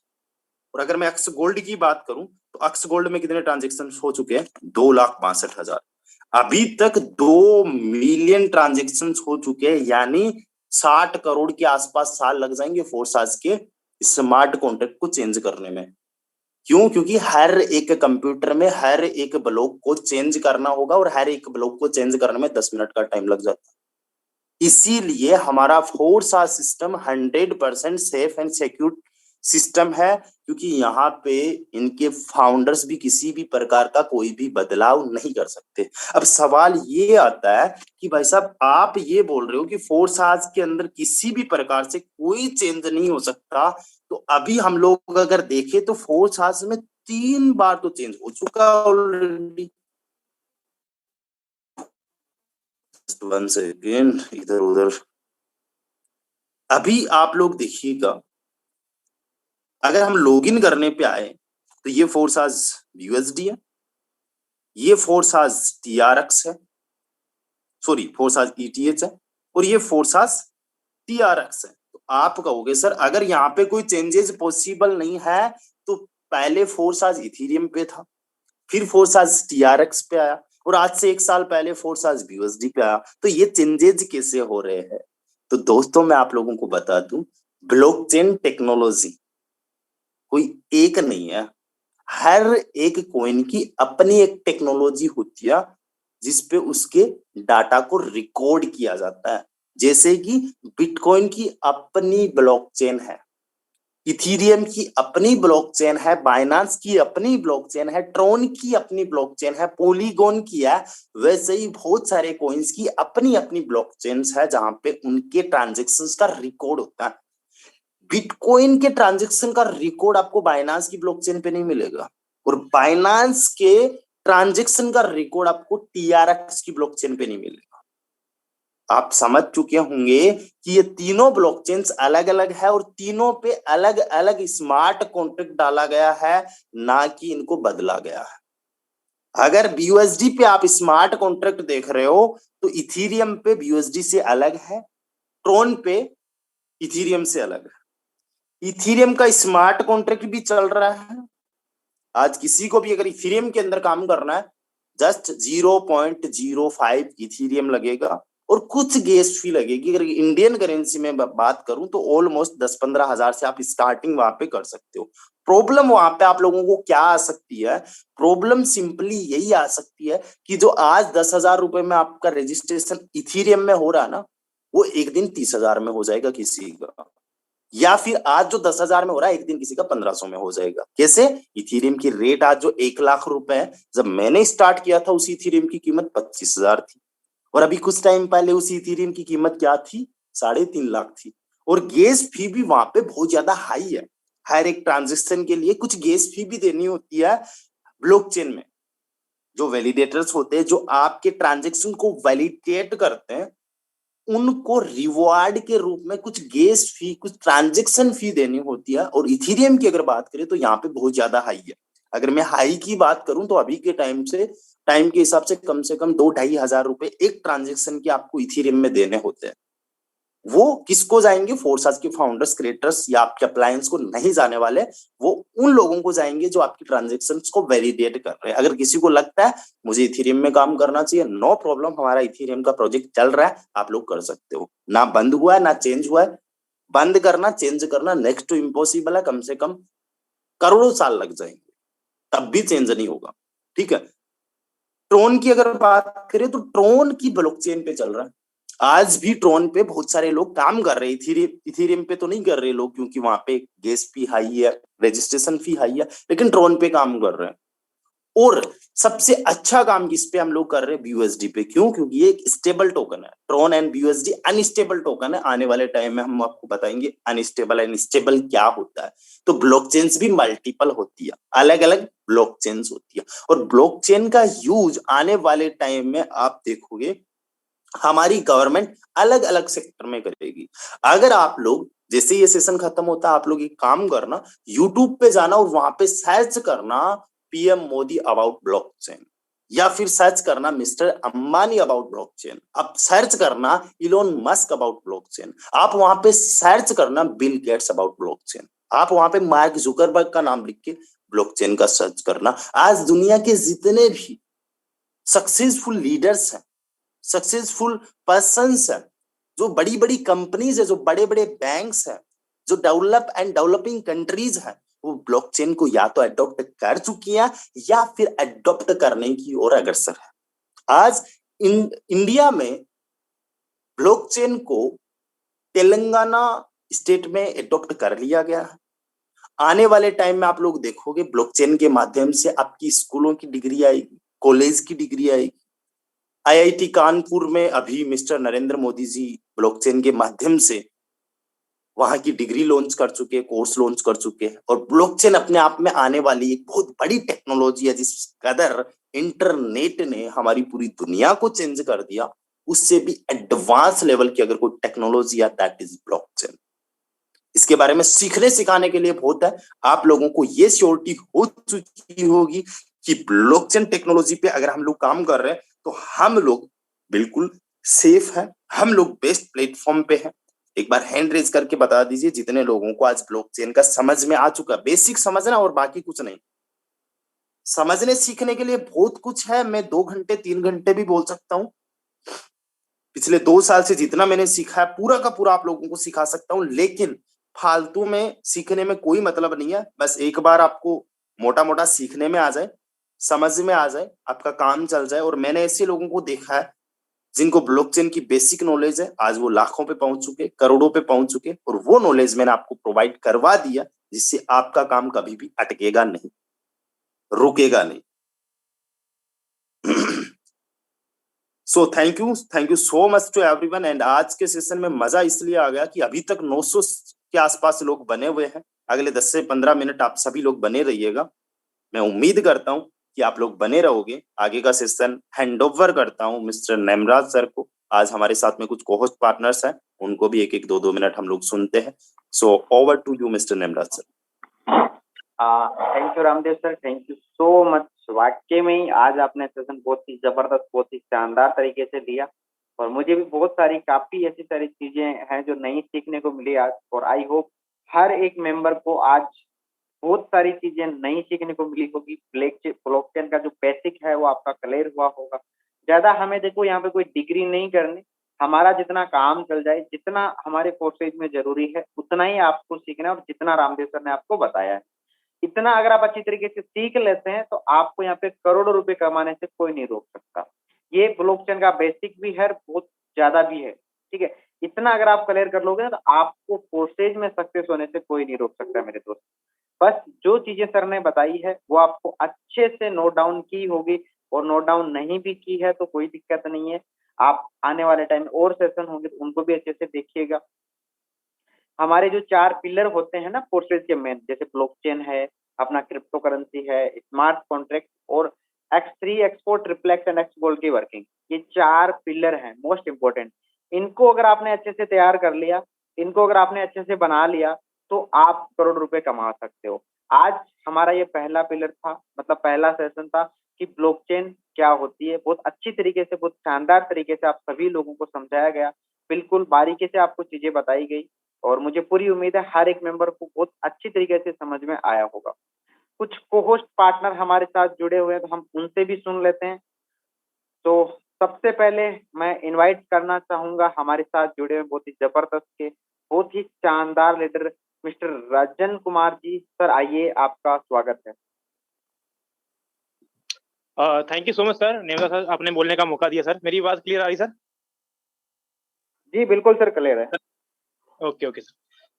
और अगर मैं एक्स गोल्ड की बात करूं तो एक्स गोल्ड में कितने ट्रांजेक्शन हो चुके हैं? 2,62,000। अभी तक 2 मिलियन ट्रांजेक्शन हो चुके हैं, यानी 60 करोड़ के आसपास साल लग जाएंगे फोर्सास के स्मार्ट कॉन्ट्रैक्ट को चेंज करने में। क्यों? क्योंकि हर एक कंप्यूटर में हर एक ब्लॉक को चेंज करना होगा, और हर एक ब्लॉक को चेंज करने में 10 मिनट का टाइम लग जाता है। इसीलिए हमारा फोर्सा system 100% safe and secure system है, क्योंकि यहाँ पे इनके फाउंडर्स भी किसी भी प्रकार का कोई भी बदलाव नहीं कर सकते। अब सवाल ये आता है कि भाई साहब आप ये बोल रहे हो कि फोर्सास के अंदर किसी भी प्रकार से कोई चेंज नहीं हो सकता, तो अभी हम लोग अगर देखें तो फोर्सास में 3 बार तो चेंज हो चुका ऑलरेडी। 1 सेकेंड, इधर उधर। अभी आप लोग देखिएगा, अगर हम लॉगिन करने पे आए तो ये फोर्सास यूएसडी है, ये फोर्सास टीआरएक्स है, सॉरी फोर्सास ईटीएच है, और ये फोर्सास टीआरएक्स है। तो आप कहोगे सर अगर यहाँ पे कोई चेंजेस पॉसिबल नहीं है, तो पहले फोर्सास इथेरियम पे था, फिर फोर्सास टीआरएक्स पे आया, और आज से 1 साल पहले फोर्सास यूएसडी पे आया, तो ये चेंजेस कैसे हो रहे हैं? तो दोस्तों मैं आप लोगों को बता दूं, ब्लॉकचेन टेक्नोलॉजी कोई एक नहीं है। हर एक कॉइन की अपनी एक टेक्नोलॉजी होती है, जिसपे उसके डाटा को रिकॉर्ड किया जाता है। जैसे कि बिटकॉइन की अपनी ब्लॉकचेन है, इथीरियम की अपनी ब्लॉकचेन है, बाइनांस की अपनी ब्लॉकचेन है, ट्रोन की अपनी ब्लॉकचेन है, पॉलीगॉन की है। वैसे ही बहुत सारे कॉइन्स की अपनी अपनी ब्लॉकचेन्स है, जहां पे उनके ट्रांजेक्शंस का रिकॉर्ड होता है। बिटकॉइन के ट्रांजेक्शन का रिकॉर्ड आपको बाइनांस की ब्लॉकचेन पे नहीं मिलेगा, और बाइनांस के ट्रांजेक्शन का रिकॉर्ड आपको टीआरएक्स की ब्लॉकचेन पे नहीं मिलेगा। आप समझ चुके होंगे कि ये तीनों ब्लॉकचेन्स अलग अलग है, और तीनों पे अलग अलग स्मार्ट कॉन्ट्रैक्ट डाला गया है, ना कि इनको बदला गया है। अगर BUSD पे आप स्मार्ट कॉन्ट्रैक्ट देख रहे हो तो इथीरियम पे BUSD से अलग है, ट्रोन पे इथीरियम से अलग है। इथीरियम का स्मार्ट कॉन्ट्रैक्ट भी चल रहा है। आज किसी को भी अगर इथीरियम के अंदर काम करना है, जस्ट 0.05 इथीरियम लगेगा, और कुछ गैस फी लगेगी। अगर इंडियन करेंसी में बात करूं तो ऑलमोस्ट 10-15 हजार से आप स्टार्टिंग वहां पे कर सकते हो। प्रॉब्लम वहां पे आप लोगों को क्या आ सकती है? प्रॉब्लम सिंपली यही आ सकती है कि जो आज 10,000 रुपए में आपका रजिस्ट्रेशन इथीरियम में हो रहा है ना, वो एक दिन 30,000 में हो जाएगा किसी का, या फिर आज जो 10,000 में हो रहा है एक दिन किसी का 1,500 में हो जाएगा। कैसे? इथीरियम की रेट आज जो 1 लाख रुपए है, जब मैंने स्टार्ट किया था उसी इथीरियम की कीमत 25,000 थी, और अभी कुछ टाइम पहले उसी इथीरियम की कीमत क्या थी? 3.5 लाख थी। और गैस फी भी वहां पे बहुत ज्यादा हाई है। हर एक ट्रांजेक्शन के लिए कुछ गैस फी भी देनी होती है। ब्लॉकचेन में जो वैलिडेटर्स होते हैं, जो आपके ट्रांजेक्शन को वैलिडेट करते हैं, उनको रिवॉर्ड के रूप में कुछ गैस फी, कुछ ट्रांजेक्शन फी देनी होती है। और इथीरियम की अगर बात करें तो यहाँ पे बहुत ज्यादा हाई है। अगर मैं हाई की बात करूं तो अभी के टाइम के हिसाब से कम 2-2.5 हजार रुपए एक ट्रांजेक्शन के आपको इथीरियम में देने होते हैं। वो किसको जाएंगे? फोर्सास के फाउंडर्स, क्रिएटर्स या आपके अप्लायंस को नहीं जाने वाले, वो उन लोगों को जाएंगे जो आपकी ट्रांजेक्शन्स को वैलिडेट कर रहे हैं। अगर किसी को लगता है मुझे इथेरियम में काम करना चाहिए, नो प्रॉब्लम, हमारा इथेरियम का प्रोजेक्ट चल रहा है, आप लोग कर सकते हो। ना बंद हुआ है ना चेंज हुआ है। बंद करना चेंज करना नेक्स्ट टू इम्पॉसिबल है, कम से कम करोड़ों साल लग जाएंगे, तब भी चेंज नहीं होगा। ठीक है। ट्रोन की अगर बात करें तो ट्रोन की ब्लॉकचेन पे चल रहा है। आज भी ट्रोन पे बहुत सारे लोग काम कर रहे हैं। इथेरियम पे तो नहीं कर रहे लोग, क्योंकि वहां पे गैस फी हाई है, रजिस्ट्रेशन फी हाई है, लेकिन ट्रोन पे काम कर रहे हैं। और सबसे अच्छा काम किस पे हम लोग कर रहे हैं? बीयूएसडी पे। क्यों? क्योंकि ये एक स्टेबल टोकन है। Tron and BUSD unstable token है। आने वाले टाइम में हम आपको बताएंगे अनस्टेबल एंड स्टेबल क्या होता है। तो ब्लॉकचेन्स भी मल्टीपल होती है, अलग अलग ब्लॉकचेन्स होती है। और ब्लॉकचेन का यूज आने वाले टाइम में आप देखोगे हमारी गवर्नमेंट अलग अलग सेक्टर में करेगी। अगर आप लोग, जैसे ये सेशन खत्म होता है, आप लोग एक काम करना, यूट्यूब पे जाना और वहां पे सर्च करना पीएम मोदी अबाउट ब्लॉकचेन, या फिर सर्च करना मिस्टर अंबानी अबाउट ब्लॉकचेन, आप सर्च करना इलोन मस्क अबाउट ब्लॉकचेन, आप वहां पे सर्च करना बिल गेट्स अबाउट ब्लॉकचेन, आप वहां पे मार्क जुकरबर्ग का नाम लिख के ब्लॉकचेन का सर्च करना। आज दुनिया के जितने भी सक्सेसफुल लीडर्स हैं, सक्सेसफुल पर्सन्स है, जो बड़ी बड़ी कंपनीज है, जो बड़े बड़े बैंक्स है, जो डेवलप एंड डेवलपिंग कंट्रीज है, वो ब्लॉकचेन को या तो अडॉप्ट कर चुकी हैं या फिर अडॉप्ट करने की ओर अग्रसर है। आज इंडिया में ब्लॉकचेन को तेलंगाना स्टेट में अडॉप्ट कर लिया गया है। आने वाले टाइम में आप लोग देखोगे ब्लॉकचेन के माध्यम से आपकी स्कूलों की डिग्री आएगी, कॉलेज की डिग्री आएगी। आईआईटी कानपुर में अभी मिस्टर नरेंद्र मोदी जी ब्लॉकचेन के माध्यम से वहां की डिग्री लॉन्च कर चुके हैं, कोर्स लॉन्च कर चुके हैं। और ब्लॉकचेन अपने आप में आने वाली एक बहुत बड़ी टेक्नोलॉजी है। जिस कदर इंटरनेट ने हमारी पूरी दुनिया को चेंज कर दिया, उससे भी एडवांस लेवल की अगर कोई टेक्नोलॉजी है, दैट इज ब्लॉकचेन। इसके बारे में सीखने सिखाने के लिए बहुत है। आप लोगों को ये श्योरिटी हो चुकी होगी कि ब्लॉकचेन टेक्नोलॉजी पे अगर हम लोग काम कर रहे हैं तो हम लोग बिल्कुल सेफ है, हम लोग बेस्ट प्लेटफॉर्म पे हैं। एक बार हैंड रेज करके बता दीजिए जितने लोगों को आज ब्लॉकचेन का समझ में आ चुका। बेसिक समझना और बाकी कुछ नहीं। समझने सीखने के लिए बहुत कुछ है। मैं 2 घंटे 3 घंटे भी बोल सकता हूँ। पिछले 2 साल से जितना मैंने सीखा है पूरा का पूरा आप लोगों को सिखा सकता हूँ, लेकिन फालतू में सीखने में कोई मतलब नहीं है। बस एक बार आपको मोटा मोटा सीखने में आ जाए, समझ में आ जाए, आपका काम चल जाए। और मैंने ऐसे लोगों को देखा है जिनको ब्लॉकचेन की बेसिक नॉलेज है, आज वो लाखों पे पहुंच चुके, करोड़ों पे पहुंच चुके, और वो नॉलेज मैंने आपको प्रोवाइड करवा दिया, जिससे आपका काम कभी भी अटकेगा नहीं, रुकेगा नहीं। So thank you so much to everyone. And आज के सेशन में मजा इसलिए आ गया कि अभी तक 900 के आसपास लोग बने हुए हैं। अगले 10 से 15 मिनट आप सभी लोग बने रहिएगा। मैं उम्मीद करता हूं कि आप लोग बने रहोगे। आगे का सेशन हैंड ओवर करता हूं मिस्टर नेमराज सर को। आज हमारे साथ में कुछ कोहोस्ट पार्टनर्स हैं, उनको भी 1-1 2-2 मिनट हम लोग सुनते हैं। So over to you mister Nemraj sir. Thank you Ramdev sir, thank you so much. वाकई में ही आज आपने सेशन बहुत ही जबरदस्त, बहुत ही शानदार तरीके से दिया, और मुझे भी बहुत सारी काफी ऐसी सारी चीजें हैं जो नई सीखने को मिली आज। और आई होप हर एक मेंबर को आज बहुत सारी चीजें नई सीखने को मिली होगी। ब्लॉकचेन का जो बेसिक है वो आपका क्लियर हुआ होगा। ज्यादा हमें देखो यहाँ पे कोई डिग्री नहीं करनी, हमारा जितना काम चल जाए, जितना हमारे कोर्सेज में जरूरी है उतना ही आपको सीखना है, और जितना रामदेव सर ने आपको बताया है इतना अगर आप अच्छी तरीके से सीख लेते हैं तो आपको यहाँ पे करोड़ों रुपए कमाने से कोई नहीं रोक सकता। ये ब्लॉकचेन का बेसिक भी है, बहुत ज्यादा भी है। ठीक है, इतना अगर आप क्लियर कर लोगे ना तो आपको कोर्सेज में सक्सेस होने से कोई नहीं रोक सकता मेरे दोस्त। बस जो चीजें सर ने बताई है वो आपको अच्छे से नोट डाउन की होगी, और नोट डाउन नहीं भी की है तो कोई दिक्कत नहीं है। आप आने वाले टाइम में और सेशन होंगे तो उनको भी अच्छे से देखिएगा। हमारे जो 4 पिलर होते हैं ना कोर्सेज के मेन, जैसे ब्लॉकचेन है, अपना क्रिप्टो करेंसी है, स्मार्ट कॉन्ट्रैक्ट, और X3, X4, triplex and X gold की वर्किंग, ये 4 पिलर हैं मोस्ट इंपोर्टेंट। इनको अगर आपने अच्छे से तैयार कर लिया, इनको अगर आपने अच्छे से बना लिया, तो आप करोड़ रुपए कमा सकते हो। आज हमारा ये पहला पिलर था, मतलब पहला सेशन था कि ब्लॉकचेन क्या होती है। बहुत अच्छी तरीके से, बहुत शानदार तरीके से आप सभी लोगों को समझाया गया, बिल्कुल बारीकी से आपको चीजें बताई गई। और मुझे पूरी उम्मीद है हर एक मेंबर को बहुत अच्छी तरीके से समझ में आया होगा। कुछ को-होस्ट पार्टनर हमारे साथ जुड़े हुए हैं, तो हम उनसे भी सुन लेते हैं। तो सबसे पहले मैं इनवाइट करना चाहूँगा हमारे साथ जुड़े हुए बहुत ही ज़बरदस्त के, बहुत ही शानदार leader mister Rajan Kumar ji. Sir आइए, आपका स्वागत है। Thank you so much sir, Nemda sir, आपने बोलने का मौका दिया सर। मेरी आवाज क्लियर आ रही सर? जी बिल्कुल सर, क्लियर है। Okay sir.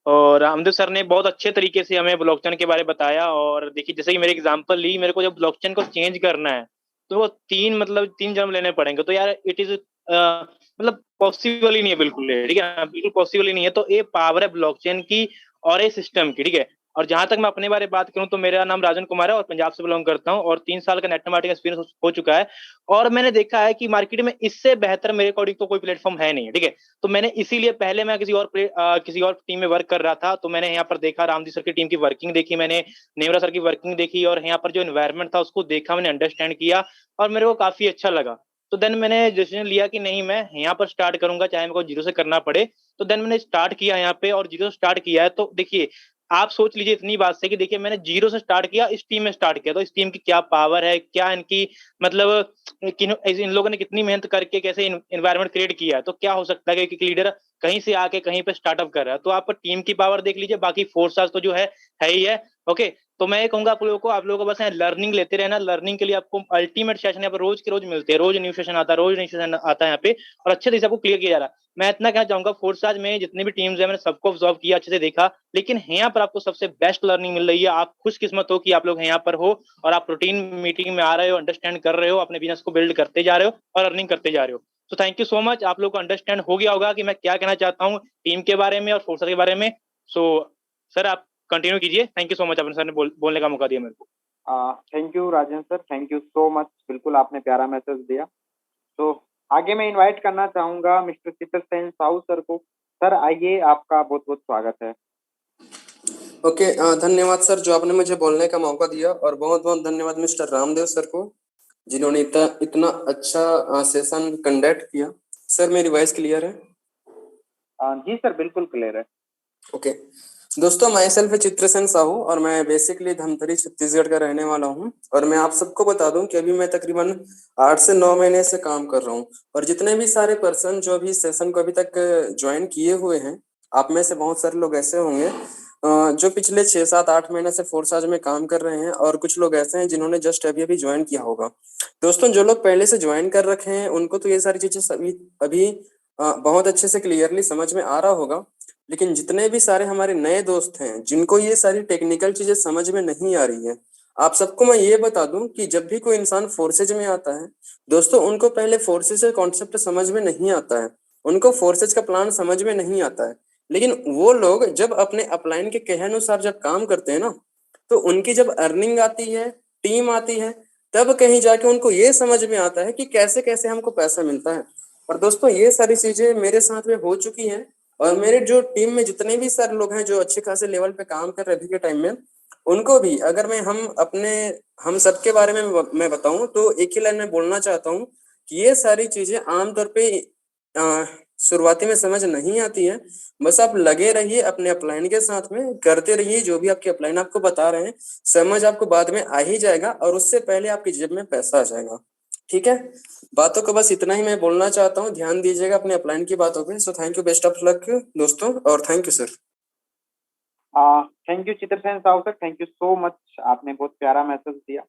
और रामदेव सर ने बहुत अच्छे तरीके से हमें ब्लॉकचेन के बारे में बताया। और देखिए, जैसे कि मेरे एग्जांपल ली, मेरे को जब ब्लॉकचेन को चेंज करना है तो वो तीन जन्म लेने पड़ेंगे। तो यार इट इज मतलब पॉसिबल ही नहीं है, बिल्कुल, ठीक है, बिल्कुल पॉसिबल ही नहीं है। तो ये पावर है ब्लॉकचेन की और ये सिस्टम की, ठीक है। और जहां तक मैं अपने बारे में बात करूं तो मेरा नाम राजन कुमार है और पंजाब से बिलोंग करता हूं और 3 साल का नेट मार्केटिंग एक्सपीरियंस हो चुका है। और मैंने देखा है कि मार्केट में इससे बेहतर मेरे अकॉर्डिंग तो कोई प्लेटफॉर्म है नहीं, ठीक है। तो मैंने इसीलिए पहले मैं किसी और टीम में वर्क कर रहा था, तो मैंने यहाँ पर देखा, रामजी सर की टीम की वर्किंग देखी मैंने, नेवरा सर की वर्किंग देखी, और यहाँ पर जो एनवायरनमेंट था उसको देखा, मैंने अंडरस्टैंड किया और मेरे को काफी अच्छा लगा। तो देन मैंने डिसीजन लिया कि नहीं, मैं यहाँ पर स्टार्ट करूंगा, चाहे मेरे को जीरो से करना पड़े। तो देन मैंने स्टार्ट किया यहाँ पे, और जीरो से स्टार्ट किया है। तो देखिए, आप सोच लीजिए इतनी बात से कि देखिए, मैंने जीरो से स्टार्ट किया, इस टीम में स्टार्ट किया, तो इस टीम की क्या पावर है, क्या इनकी मतलब इन लोगों ने कितनी मेहनत करके कैसे एनवायरनमेंट क्रिएट किया है। तो क्या हो सकता है कि लीडर कहीं से आके कहीं पे स्टार्टअप कर रहा है। तो आप टीम की पावर देख लीजिए, बाकी फोर्स तो जो है ही है। ओके, तो मैं ये कहूंगा आप लोगों को बस लर्निंग लेते रहना। लर्निंग के लिए आपको अल्टीमेट सेशन यहाँ पर रोज के रोज मिलते हैं, रोज न्यू सेशन आता है, रोज न्यू सेशन आता है यहाँ पे, और अच्छे तरीके से आपको क्लियर किया जा रहा है। मैं इतना कहना चाहूंगा, फोर्स में जितनी भी टीम्स है मैंने सबको ऑब्जर्व किया, अच्छे से देखा, लेकिन यहाँ पर आपको सबसे बेस्ट लर्निंग मिल रही है। आप खुशकिस्मत हो कि आप लोग यहाँ पर हो और आप रूटीन मीटिंग में आ रहे हो, अंडरस्टैंड कर रहे हो, अपने बिजनेस को बिल्ड करते जा रहे हो और अर्निंग करते जा रहे हो। तो थैंक यू सो मच। आप लोग को अंडरस्टैंड हो गया होगा कि मैं क्या कहना चाहता हूँ टीम के बारे में और फोर्स के बारे में। सो सर, आप कंटिन्यू कीजिए। थैंक यू सो मच, अपने सर ने बोलने का मौका दिया मेरे को। Thank you Rajan sir, thank you so much. बिल्कुल आपने प्यारा मैसेज दिया। तो आगे मैं इनवाइट करना चाहूंगा मिस्टर चित्रसेन साहू सर को। सर आइए, आपका बहुत बहुत स्वागत है। ओके, धन्यवाद सर जो आपने मुझे बोलने का मौका दिया, और बहुत बहुत धन्यवाद मिस्टर रामदेव सर को जिन्होंने इतना अच्छा सेशन कंडक्ट किया। सर मेरी वॉइस क्लियर है? जी सर, बिल्कुल क्लियर है। ओके दोस्तों, माई सेल्फ चित्रसेन साहू और मैं बेसिकली धमतरी छत्तीसगढ़ का रहने वाला हूं। और मैं आप सबको बता दूं कि अभी मैं तकरीबन 8 से 9 महीने से काम कर रहा हूं। और जितने भी सारे पर्सन जो अभी सेशन को अभी तक ज्वाइन किए हुए हैं, आप में से बहुत सारे लोग ऐसे होंगे जो पिछले 6, 7, 8 महीने से फोर्साज में काम कर रहे हैं, और कुछ लोग ऐसे हैं जिन्होंने जस्ट अभी अभी ज्वाइन किया होगा। दोस्तों, जो लोग पहले से ज्वाइन कर रखे हैं उनको तो ये सारी चीजें सभी अभी बहुत अच्छे से क्लियरली समझ में आ रहा होगा। लेकिन जितने भी सारे हमारे नए दोस्त हैं जिनको ये सारी टेक्निकल चीजें समझ में नहीं आ रही है, आप सबको मैं ये बता दूं कि जब भी कोई इंसान फोर्सेज में आता है दोस्तों, उनको पहले फोर्सेज का कॉन्सेप्ट समझ में नहीं आता है, उनको फोर्सेज का प्लान समझ में नहीं आता है। लेकिन वो लोग जब अपने अपलाइन के कहे अनुसार जब काम करते हैं ना, तो उनकी जब अर्निंग आती है, टीम आती है, तब कहीं जाके उनको ये समझ में आता है कि कैसे कैसे हमको पैसा मिलता है। और दोस्तों, ये सारी चीजें मेरे साथ में हो चुकी हैं। और मेरे जो टीम में जितने भी सारे लोग हैं जो अच्छे खासे लेवल पे काम कर रहे अभी के टाइम में, उनको भी अगर मैं हम सबके बारे में मैं बताऊं तो एक ही लाइन में बोलना चाहता हूं कि ये सारी चीजें आमतौर पे शुरुआती में समझ नहीं आती है। बस आप लगे रहिए अपने अपलाइन के साथ में, करते रहिए जो भी आपके अपलाइन आपको बता रहे हैं, समझ आपको बाद में आ ही जाएगा और उससे पहले आपकी जेब में पैसा आ जाएगा। ठीक है, बातों को बस इतना ही मैं बोलना चाहता हूँ, ध्यान दीजिएगा अपने अपलाइन की बातों पे। सो thank you, best of luck दोस्तों, और thank you sir. Thank you Chitrasen Sahu sir, thank you so much, आपने बहुत प्यारा मैसेज दिया।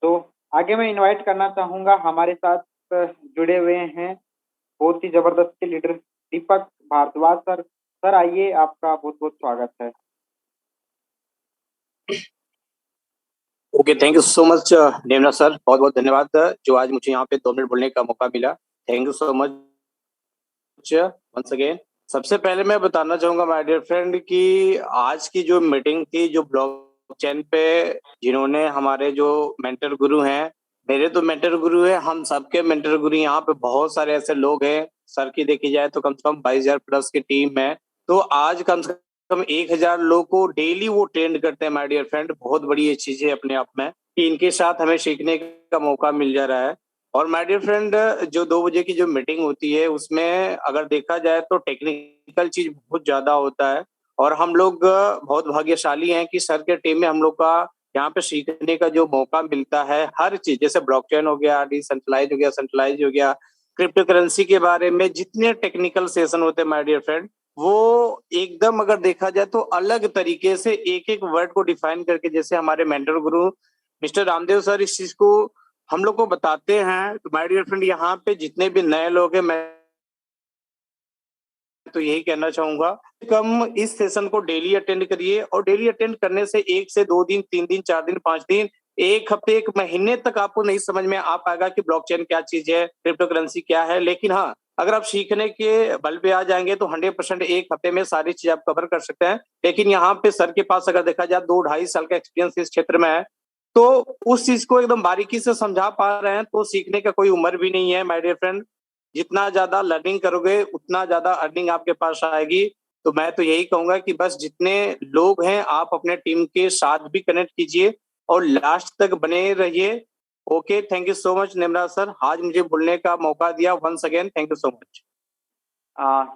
तो आगे मैं इनवाइट करना चाहूंगा, हमारे साथ जुड़े हुए हैं बहुत ही जबरदस्त के leader Deepak Bhardwaj sir. Sir आइए, आपका बहुत बहुत स्वागत है। Okay, thank you so much Nemna sir, बहुत बहुत धन्यवाद जो आज मुझे यहाँ पे 2 मिनट बोलने का मौका मिला। Thank you so much once again. सबसे पहले मैं बताना चाहूंगा माय डियर फ्रेंड कि आज की जो मीटिंग थी, जो ब्लॉकचेन पे जिन्होंने हमारे जो मेंटर गुरु हैं, मेरे तो मेंटर गुरु हैं, हम सबके मेंटर गुरु, यहाँ पे बहुत सारे ऐसे लोग हैं। सर की देखी जाए तो कम से कम 22,000 प्लस की टीम है। तो आज कम से कम 1,000 लोग को डेली वो ट्रेंड करते हैं माय डियर फ्रेंड। बहुत बड़ी ये चीज है अपने आप में कि इनके साथ हमें सीखने का मौका मिल जा रहा है। और माय डियर फ्रेंड, जो 2 बजे की जो मीटिंग होती है उसमें अगर देखा जाए तो टेक्निकल चीज बहुत ज्यादा होता है, और हम लोग बहुत भाग्यशाली हैं कि सर के टीम में हम लोग का यहाँ पे सीखने का जो मौका मिलता है हर चीज, जैसे ब्लॉकचेन हो गया, डिसेंट्रलाइज हो गया, सेंट्रलाइज हो गया, क्रिप्टो करेंसी के बारे में जितने टेक्निकल सेशन होते हैं माय डियर फ्रेंड, वो एकदम अगर देखा जाए तो अलग तरीके से एक एक वर्ड को डिफाइन करके, जैसे हमारे मेंटर गुरु मिस्टर रामदेव सर इस चीज को हम लोग को बताते हैं। तो माय डियर फ्रेंड, यहाँ पे जितने भी नए लोग हैं, मैं तो यही कहना चाहूंगा, कम इस सेशन को डेली अटेंड करिए, और डेली अटेंड करने से 1 से 2 दिन, 3 दिन, 4 दिन, 5 दिन, 1 हफ्ते, 1 महीने तक आपको नहीं समझ में आ पाएगा कि ब्लॉकचेन क्या चीज है, क्रिप्टो करेंसी क्या है। लेकिन हाँ, अगर आप सीखने के बल पे आ जाएंगे तो 100% 1 हफ्ते में सारी चीज आप कवर कर सकते हैं। लेकिन यहाँ पे सर के पास अगर देखा जाए 2-2.5 साल का एक्सपीरियंस इस क्षेत्र में है, तो उस चीज को एकदम बारीकी से समझा पा रहे हैं, तो सीखने का कोई उम्र भी नहीं है माय डियर फ्रेंड। जितना ज्यादा लर्निंग करोगे उतना ज्यादा अर्निंग आपके पास आएगी। तो मैं तो यही कहूंगा कि बस जितने लोग हैं आप अपने टीम के साथ भी कनेक्ट कीजिए और लास्ट तक बने रहिए। Okay, thank you so much Nimraj sir, आज मुझे बोलने का मौका दिया। Once again thank you so much.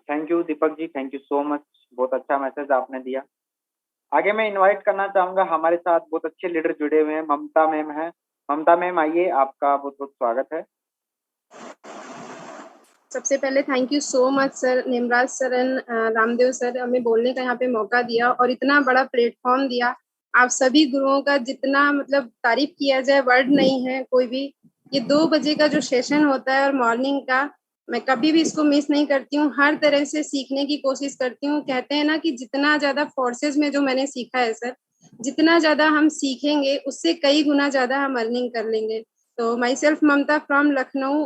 Thank you Deepak ji, thank you so much, बहुत अच्छा मैसेज आपने दिया। आगे मैं इनवाइट करना चाहूंगा, हमारे साथ बहुत अच्छे लीडर जुड़े हुए हैं, ममता मैम है। ममता मैम आइए, आपका बहुत बहुत स्वागत है। सबसे पहले thank you so much sir, Nimraj sir and Ramdev sir, हमें बोलने का यहाँ पे मौका दिया और इतना बड़ा प्लेटफॉर्म दिया। आप सभी गुरुओं का जितना मतलब तारीफ किया जाए वर्ड नहीं है कोई भी। ये 2 बजे का जो सेशन होता है और मॉर्निंग का, मैं कभी भी इसको मिस नहीं करती हूँ, हर तरह से सीखने की कोशिश करती हूँ। कहते हैं ना कि जितना ज्यादा फोर्सेज में जो मैंने सीखा है सर, जितना ज्यादा हम सीखेंगे उससे कई गुना ज्यादा हम अर्निंग कर लेंगे। तो myself Mamta from Lucknow,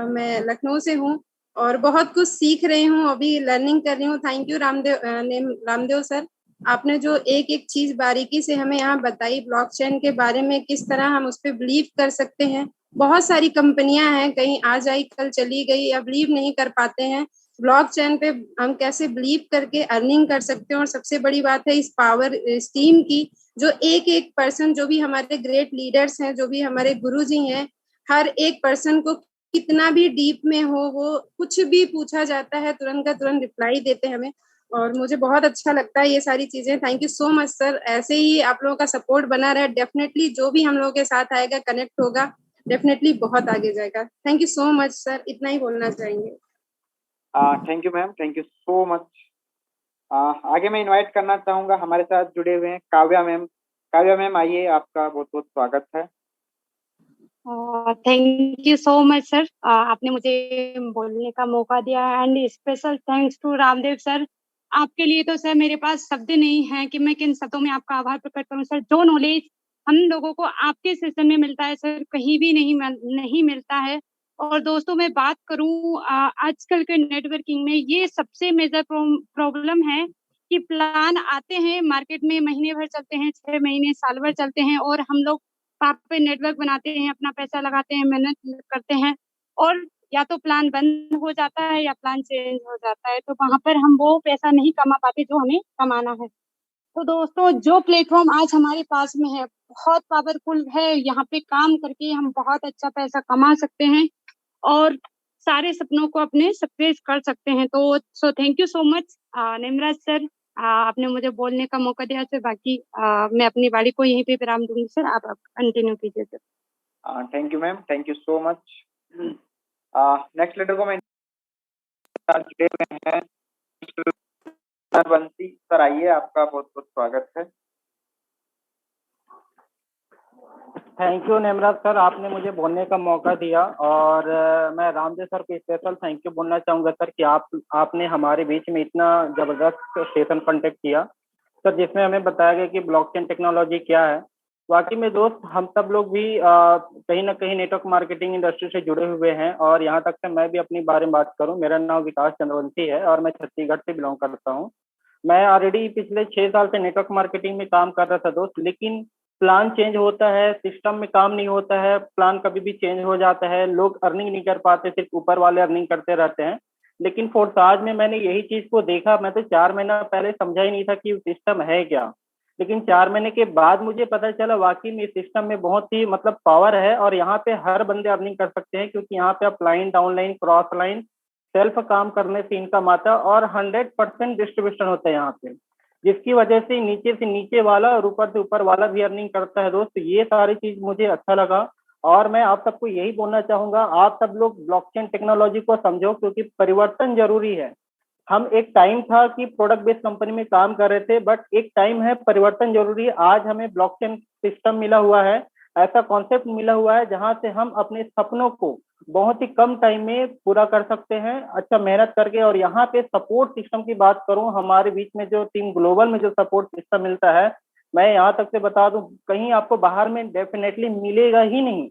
मैं लखनऊ से हूँ और बहुत कुछ सीख रही हूँ, अभी लर्निंग कर रही हूँ। थैंक यू रामदेव सर, आपने जो एक एक चीज बारीकी से हमें यहाँ बताई, ब्लॉकचेन के बारे में, किस तरह हम उस पर बिलीव कर सकते हैं। बहुत सारी कंपनियां हैं, कहीं आज आई कल चली गई या बिलीव नहीं कर पाते हैं। ब्लॉकचेन पे हम कैसे बिलीव करके अर्निंग कर सकते हैं। और सबसे बड़ी बात है इस पावर इस टीम की, जो एक एक पर्सन, जो भी हमारे ग्रेट लीडर्स हैं, जो भी हमारे गुरुजी हैं, हर एक पर्सन को कितना भी डीप में हो, वो कुछ भी पूछा जाता है तुरंत का तुरंत रिप्लाई देते हैं हमें, और मुझे बहुत अच्छा लगता है ये सारी चीजें। Thank you so much sir, ऐसे ही आप लोगों का सपोर्ट बना रहे। डेफिनेटली जो भी हम लोगों के साथ आएगा, कनेक्ट होगा, डेफिनेटली बहुत आगे जाएगा। Thank you so much sir, इतना ही बोलना चाहेंगे। Thank you ma'am, thank you so much. आगे मैं इनवाइट करना चाहूंगा, हमारे साथ जुड़े हुए हैं काव्या मैम। काव्या मैम आइए, आपका बहुत बहुत स्वागत है। Thank you so much sir, आपने मुझे बोलने का मौका दिया, and special thanks to Ramdev sir. आपके लिए तो सर मेरे पास शब्द नहीं है कि मैं किन शब्दों में आपका आभार प्रकट करूं सर। जो नॉलेज हम लोगों को आपके सेशन में मिलता है सर, कहीं भी नहीं मिलता है। और दोस्तों मैं बात करूं, आजकल के नेटवर्किंग में ये सबसे मेजर प्रॉब्लम है कि प्लान आते हैं मार्केट में, महीने भर चलते हैं, 6 महीने, साल भर चलते हैं, और हम लोग आप पे नेटवर्क बनाते हैं, अपना पैसा लगाते हैं, मेहनत करते हैं, और या तो प्लान बंद हो जाता है या प्लान चेंज हो जाता है, तो वहां पर हम वो पैसा नहीं कमा पाते जो हमें कमाना है। तो दोस्तों जो प्लेटफॉर्म आज हमारे पास में है बहुत पावरफुल है, यहाँ पे काम करके हम बहुत अच्छा पैसा कमा सकते हैं और सारे सपनों को अपने सक्सेस कर सकते हैं। तो so thank you so much Nimraj sir, आपने मुझे बोलने का मौका दिया सर। बाकी मैं अपनी वाणी को यहीं पे विराम दूंगी सर, आप कंटिन्यू कीजिए sir. Thank you ma'am, thank you so much. Next leader को मैं जुड़े हुए हैं बंसी सर, आइए, आपका बहुत बहुत स्वागत है। थैंक यू निमराज सर, आपने मुझे बोलने का मौका दिया, और मैं रामदेव सर को स्पेशल थैंक यू बोलना चाहूँगा सर कि आपने हमारे बीच में इतना ज़बरदस्त सेशन कंडक्ट किया सर, जिसमें हमें बताया गया कि ब्लॉकचेन टेक्नोलॉजी क्या है। वाकई में दोस्त, हम सब लोग भी कहीं ना कहीं नेटवर्क मार्केटिंग इंडस्ट्री से जुड़े हुए हैं, और यहाँ तक से मैं भी अपनी बारे में बात करूँ, मेरा नाम विकास चंद्रवंशी है और मैं छत्तीसगढ़ से बिलोंग करता हूँ। मैं ऑलरेडी पिछले 6 साल से नेटवर्क मार्केटिंग में काम कर रहा था दोस्त, लेकिन प्लान चेंज होता है, सिस्टम में काम नहीं होता है, प्लान कभी भी चेंज हो जाता है, लोग अर्निंग नहीं कर पाते, सिर्फ ऊपर वाले अर्निंग करते रहते हैं। लेकिन फोर्साज में मैंने यही चीज को देखा, मैं तो 4 महीना पहले समझा ही नहीं था कि सिस्टम है क्या। लेकिन 4 महीने के बाद मुझे पता चला वाकई में इस सिस्टम में बहुत ही मतलब पावर है और यहाँ पे हर बंदे अर्निंग कर सकते हैं, क्योंकि यहाँ पे आप line downline cross line self काम करने से इनकम आता है और 100% डिस्ट्रीब्यूशन होता है यहाँ पे, जिसकी वजह से नीचे वाला और ऊपर से ऊपर वाला भी अर्निंग करता है। दोस्त ये सारी चीज मुझे अच्छा लगा और मैं आप सबको यही बोलना चाहूंगा, आप सब लोग ब्लॉकचेन टेक्नोलॉजी को समझो, क्योंकि परिवर्तन जरूरी है। हम एक टाइम था कि प्रोडक्ट बेस्ड कंपनी में काम कर रहे थे, बट एक टाइम है परिवर्तन जरूरी है। आज हमें ब्लॉकचेन सिस्टम मिला हुआ है, ऐसा कॉन्सेप्ट मिला हुआ है जहां से हम अपने सपनों को बहुत ही कम टाइम में पूरा कर सकते हैं, अच्छा मेहनत करके। और यहाँ पे सपोर्ट सिस्टम की बात करूं, हमारे बीच में जो टीम ग्लोबल में जो सपोर्ट सिस्टम मिलता है, मैं यहाँ तक से बता दूं कहीं आपको बाहर में डेफिनेटली मिलेगा ही नहीं।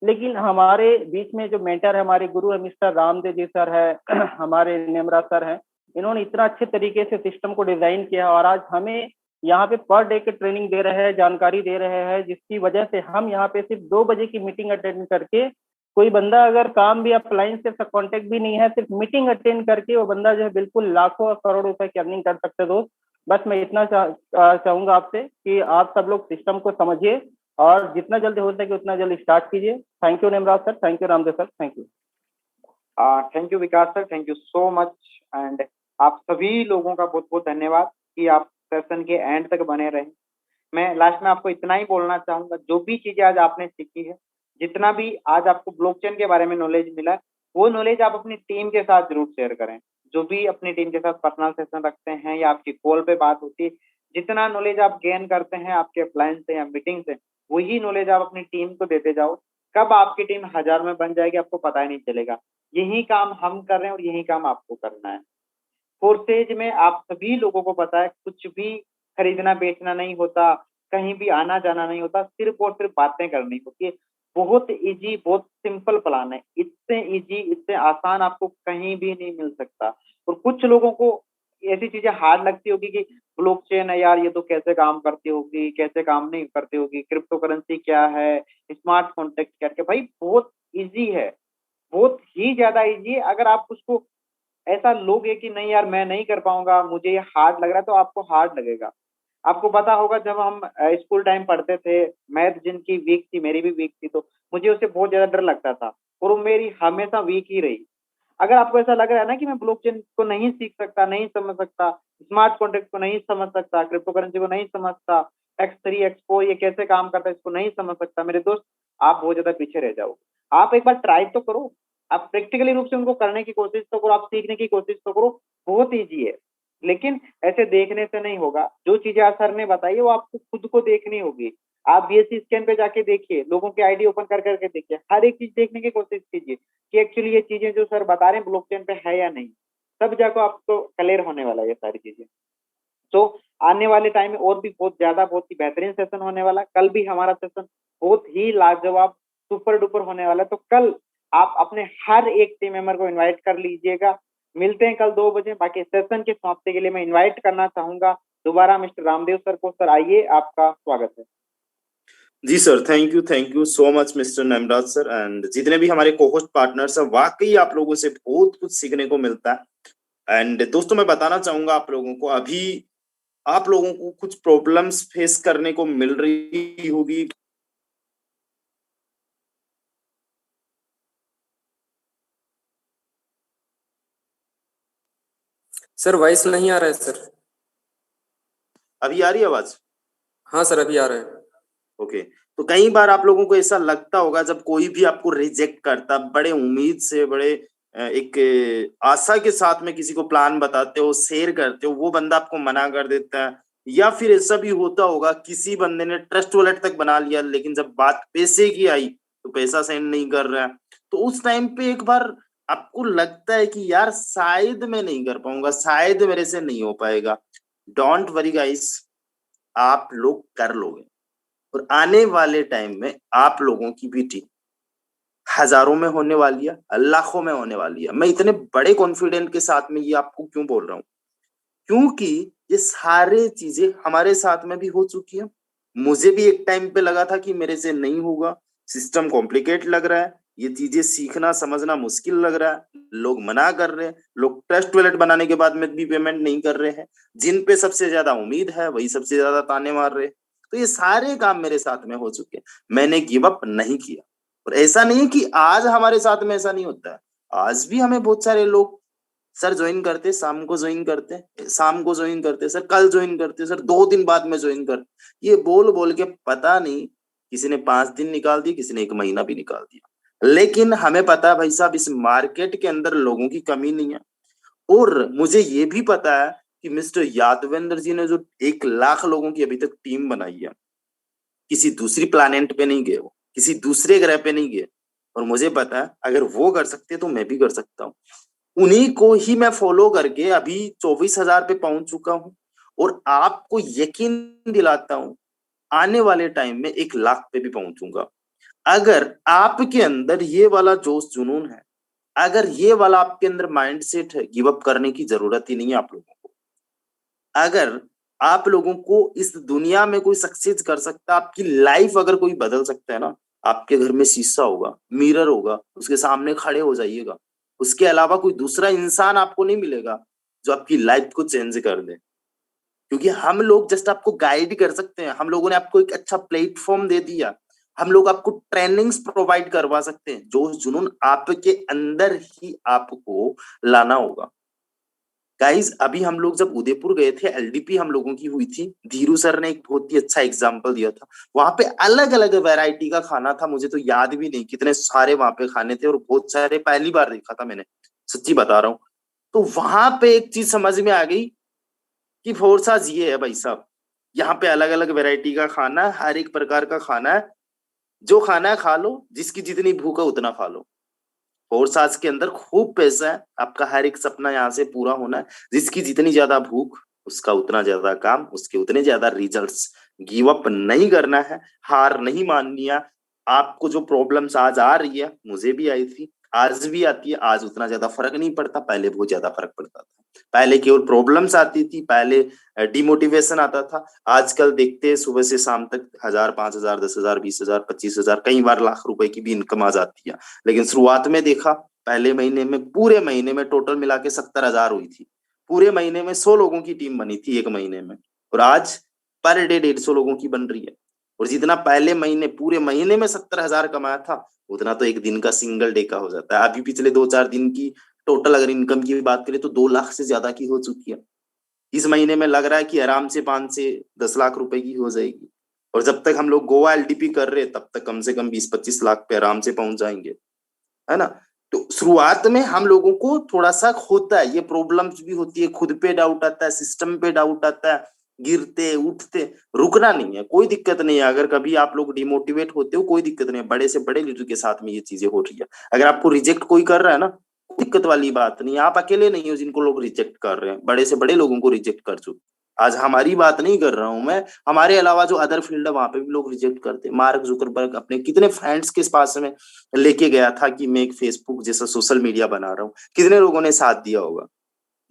लेकिन हमारे बीच में जो मेंटर है, हमारे गुरु है मिस्टर रामदेव जी सर है, हमारे नेमराज सर हैं, इन्होंने इतना अच्छे तरीके से सिस्टम को डिजाइन किया और आज हमें यहाँ पे पर डे की ट्रेनिंग दे रहे हैं, जानकारी दे रहे हैं, जिसकी वजह से हम यहाँ पे सिर्फ 2 बजे की मीटिंग अटेंड करके, कोई बंदा अगर काम भी अपलाइन से कॉन्टेक्ट भी नहीं है, सिर्फ मीटिंग अटेंड करके वो बंदा जो है बिल्कुल लाखों और करोड़ों रुपए की अर्निंग कर सकते हैं। दोस्त बस मैं इतना चाहूंगा आपसे कि आप सब लोग सिस्टम को समझिए और जितना जल्दी हो सके उतना जल्दी स्टार्ट कीजिए। Thank you Nemraj sir, thank you Ramdev sir, thank you. Thank you Vikas sir, thank you so much. And आप सभी लोगों का बहुत बहुत धन्यवाद कि आप सेशन के एंड तक बने रहे। मैं लास्ट में आपको इतना ही बोलना चाहूंगा, जो भी चीजें आज आपने सीखी है, जितना भी आज आपको ब्लॉकचेन के बारे में नॉलेज मिला है, वो नॉलेज आप अपनी टीम के साथ जरूर शेयर करें। जो भी अपनी टीम के साथ पर्सनल सेशन रखते हैं या आपकी कॉल पे बात होती है, जितना नॉलेज आप गेन करते हैं आपके अप्लायंस से या मीटिंग से, वही नॉलेज आप अपनी टीम को देते जाओ। कब आपकी टीम 1000 में बन जाएगी आपको पता ही नहीं चलेगा। यही काम हम कर रहे हैं और यही काम आपको करना है। फोर्सेज में आप सभी लोगों को पता है कुछ भी खरीदना बेचना नहीं होता, कहीं भी आना जाना नहीं होता, सिर्फ और सिर्फ बातें करनी होती है। बहुत इजी, बहुत सिंपल प्लान है। इससे इजी, इससे आसान आपको कहीं भी नहीं मिल सकता। और कुछ लोगों को ऐसी चीजें हार्ड लगती होगी कि ब्लॉकचेन है यार, ये तो कैसे काम करती होगी, कैसे काम नहीं करती होगी, क्रिप्टो करेंसी क्या है, स्मार्ट कॉन्ट्रैक्ट क्या है। भाई बहुत इजी है, बहुत ही ज्यादा इजी है। अगर आप उसको ऐसा लोगे कि नहीं यार मैं नहीं कर पाऊंगा, मुझे ये हार्ड लग रहा है, तो आपको हार्ड लगेगा। आपको पता होगा जब हम स्कूल टाइम पढ़ते थे, मैथ जिनकी वीक थी, मेरी भी वीक थी, तो मुझे उससे बहुत ज्यादा डर लगता था और वो मेरी हमेशा वीक ही रही। अगर आपको ऐसा लग रहा है ना कि मैं ब्लॉकचेन को नहीं सीख सकता, नहीं समझ सकता, स्मार्ट कॉन्ट्रैक्ट को नहीं समझ सकता, क्रिप्टो करेंसी को नहीं समझता, X3 X4 ये कैसे काम करता है इसको नहीं समझ सकता, मेरे दोस्त आप बहुत ज्यादा पीछे रह जाओगे। आप एक बार ट्राई तो करो, आप प्रैक्टिकली रूप से उनको करने की कोशिश तो करो, आप सीखने की कोशिश तो करो। बहुत ईजी है, लेकिन ऐसे देखने से नहीं होगा। जो चीजें आज सर ने बताई वो आपको खुद को देखनी होगी। आप BSC स्कैन पे जाके देखिए, लोगों के आईडी ओपन कर करके देखिए, हर एक चीज देखने की कोशिश कीजिए कि एक्चुअली ये चीजें जो सर बता रहे हैं ब्लॉकचेन पे है या नहीं। तब जाकर आपको क्लियर होने वाला है ये सारी चीजें। तो आने वाले टाइम में और भी बहुत ज्यादा, बहुत ही बेहतरीन सेशन होने वाला है। कल भी हमारा सेशन बहुत ही लाजवाब, सुपर डुपर होने वाला है। तो कल आप अपने हर एक टीम मेंबर को इनवाइट कर लीजिएगा। मिलते हैं कल 2 बजे। बाकी सेशन के समाप्ति के लिए मैं इनवाइट करना चाहूंगा दोबारा मिस्टर रामदेव सर को। सर आइए, आपका स्वागत है। जी sir, thank you so much mister Nemraj sir. And जितने भी हमारे कोहोस्ट पार्टनर्स हैं, वाकई आप लोगों से बहुत कुछ सीखने को मिलता है। एंड दोस्तों मैं बताना चाहूंगा आप लोगों को, अभी आप लोगों को कुछ प्रॉब्लम्स फेस करने को मिल रही होगी। सर वॉइस नहीं आ रहा है सर। अभी आ रही है आवाज? हाँ सर अभी आ रहा है। ओके, तो कई बार आप लोगों को ऐसा लगता होगा जब कोई भी आपको रिजेक्ट करता, बड़े उम्मीद से, बड़े एक आशा के साथ में किसी को प्लान बताते हो, शेयर करते हो, वो बंदा आपको मना कर देता है। या फिर ऐसा भी होता होगा किसी बंदे ने ट्रस्ट वॉलेट तक बना लिया, लेकिन जब बात पैसे की आई तो पैसा सेंड नहीं कर रहा है। तो उस टाइम पे एक बार आपको लगता है कि यार शायद मैं नहीं कर पाऊंगा, शायद मेरे से नहीं हो पाएगा। डोंट वरी गाइस, आप लोग कर लोगे। और आने वाले टाइम में आप लोगों की भी टीम हजारों में होने वाली है, लाखों में होने वाली है। मैं इतने बड़े कॉन्फिडेंट के साथ में ये आपको क्यों बोल रहा हूँ? क्योंकि ये सारे चीजें हमारे साथ में भी हो चुकी है। मुझे भी एक टाइम पे लगा था कि मेरे से नहीं होगा, सिस्टम कॉम्प्लिकेट लग रहा है, ये चीजें सीखना समझना मुश्किल लग रहा है, लोग मना कर रहे हैं, लोग ट्रस्ट वॉलेट बनाने के बाद में भी पेमेंट नहीं कर रहे हैं, जिन पे सबसे ज्यादा उम्मीद है वही सबसे ज्यादा ताने मार रहे हैं। तो ये सारे काम मेरे साथ में हो चुके हैं, मैंने गिव अप नहीं किया। और ऐसा नहीं कि आज हमारे साथ में ऐसा नहीं होता है, आज भी हमें बहुत सारे लोग सर ज्वाइन करते, शाम को ज्वाइन करते, शाम को ज्वाइन करते, सर कल ज्वाइन करते, सर 2 दिन बाद में ज्वाइन करते। ये बोल बोल के पता नहीं किसी ने 5 दिन निकाल दिए, किसी ने 1 महीना भी निकाल दिया। लेकिन हमें पता है भाई साहब इस मार्केट के अंदर लोगों की कमी नहीं है। और मुझे ये भी पता है कि मिस्टर यादवेंद्र जी ने जो 1 लाख लोगों की अभी तक टीम बनाई है, किसी दूसरी प्लैनेट पे नहीं गए, वो किसी दूसरे ग्रह पे नहीं गए। और मुझे पता है अगर वो कर सकते तो मैं भी कर सकता हूँ। उन्हीं को ही मैं फॉलो करके अभी 24,000 पे पहुंच चुका हूँ। और आपको यकीन दिलाता हूँ आने वाले टाइम में 1 लाख पे भी पहुंचूंगा। अगर आपके अंदर ये वाला जोश जुनून है, अगर ये वाला आपके अंदर माइंडसेट है, गिव अप करने की जरूरत ही नहीं है आप लोगों को। अगर आप लोगों को इस दुनिया में कोई सक्सेस कर सकता है, आपकी लाइफ अगर कोई बदल सकता है ना, आपके घर में शीशा होगा, मिरर होगा, उसके सामने खड़े हो जाइएगा। उसके अलावा कोई दूसरा इंसान आपको नहीं मिलेगा जो आपकी लाइफ को चेंज कर दे। क्योंकि हम लोग जस्ट आपको गाइड कर सकते हैं, हम लोगों ने आपको एक अच्छा प्लेटफॉर्म दे दिया, हम लोग आपको ट्रेनिंग्स प्रोवाइड करवा सकते हैं। जो जुनून आपके अंदर ही आपको लाना होगा। गाइस अभी हम लोग जब उदयपुर गए थे, एलडीपी हम लोगों की हुई थी, धीरू सर ने एक बहुत ही अच्छा एग्जांपल दिया था। वहां पे अलग अलग वैरायटी का खाना था, मुझे तो याद भी नहीं कितने सारे वहां पे खाने थे, और बहुत सारे पहली बार देखा था मैंने, सच्ची बता रहा हूँ। तो वहां पे एक चीज समझ में आ गई कि फोर्साज ये है भाई साहब, यहाँ पे अलग अलग वैरायटी का खाना है, हर एक प्रकार का खाना है, जो खाना है खा लो, जिसकी जितनी भूख है उतना खा लो। फोर्साज के अंदर खूब पैसा है, आपका हर एक सपना यहाँ से पूरा होना है। जिसकी जितनी ज्यादा भूख उसका उतना ज्यादा काम, उसके उतने ज्यादा रिजल्ट्स। गिव अप नहीं करना है, हार नहीं माननी है। आपको जो प्रॉब्लम्स आज आ रही है, मुझे भी आई थी, आज भी आती है। आज उतना ज्यादा फर्क नहीं पड़ता, पहले बहुत ज्यादा फर्क पड़ता था। पहले केवल प्रॉब्लम्स आती थी, पहले डिमोटिवेशन आता था। आजकल देखते हैं सुबह से शाम तक 1,000, 5,000, 10,000, 20,000, 25,000, कई बार लाख रुपए की भी इनकम आ जाती है। लेकिन शुरुआत में देखा, पहले महीने में, पूरे महीने में टोटल मिला के 70,000 हुई थी। पूरे महीने में 100 लोगों की टीम बनी थी 1 महीने में, और आज पर डे 150 लोगों की बन रही है। और जितना पहले महीने पूरे महीने में 70,000 कमाया था, उतना तो एक दिन का सिंगल डे का हो जाता है। अभी पिछले 2-4 दिन की टोटल अगर इनकम की बात करें तो 2 लाख से ज्यादा की हो चुकी है। इस महीने में लग रहा है कि आराम से 5 से 10 लाख रुपए की हो जाएगी। और जब तक हम लोग गोवा एलडीपी कर रहे हैं, तब तक कम से कम 20-25 लाख पे आराम से पहुंच जाएंगे, है ना। तो शुरुआत में हम लोगों को थोड़ा सा होता है, ये प्रॉब्लम्स भी होती है, खुद पे डाउट आता है, सिस्टम पे डाउट आता है, गिरते उठते, रुकना नहीं है, कोई दिक्कत नहीं है। अगर कभी आप लोग डिमोटिवेट होते हो, कोई दिक्कत नहीं है, बड़े से बड़े लीडर के साथ में ये चीजें हो रही है। अगर आपको रिजेक्ट कोई कर रहा है ना, दिक्कत वाली बात नहीं, आप अकेले नहीं हो जिनको लोग रिजेक्ट कर रहे हैं, बड़े से बड़े लोगों को रिजेक्ट कर चुके। आज हमारी बात नहीं कर रहा हूं मैं, हमारे अलावा जो अदर फील्ड है वहां पे भी लोग रिजेक्ट करते हैं। मार्क जुकरबर्ग अपने कितने फ्रेंड्स के पास में लेके गया था कि मैं एक फेसबुक जैसा सोशल मीडिया बना रहा हूँ, कितने लोगों ने साथ दिया होगा।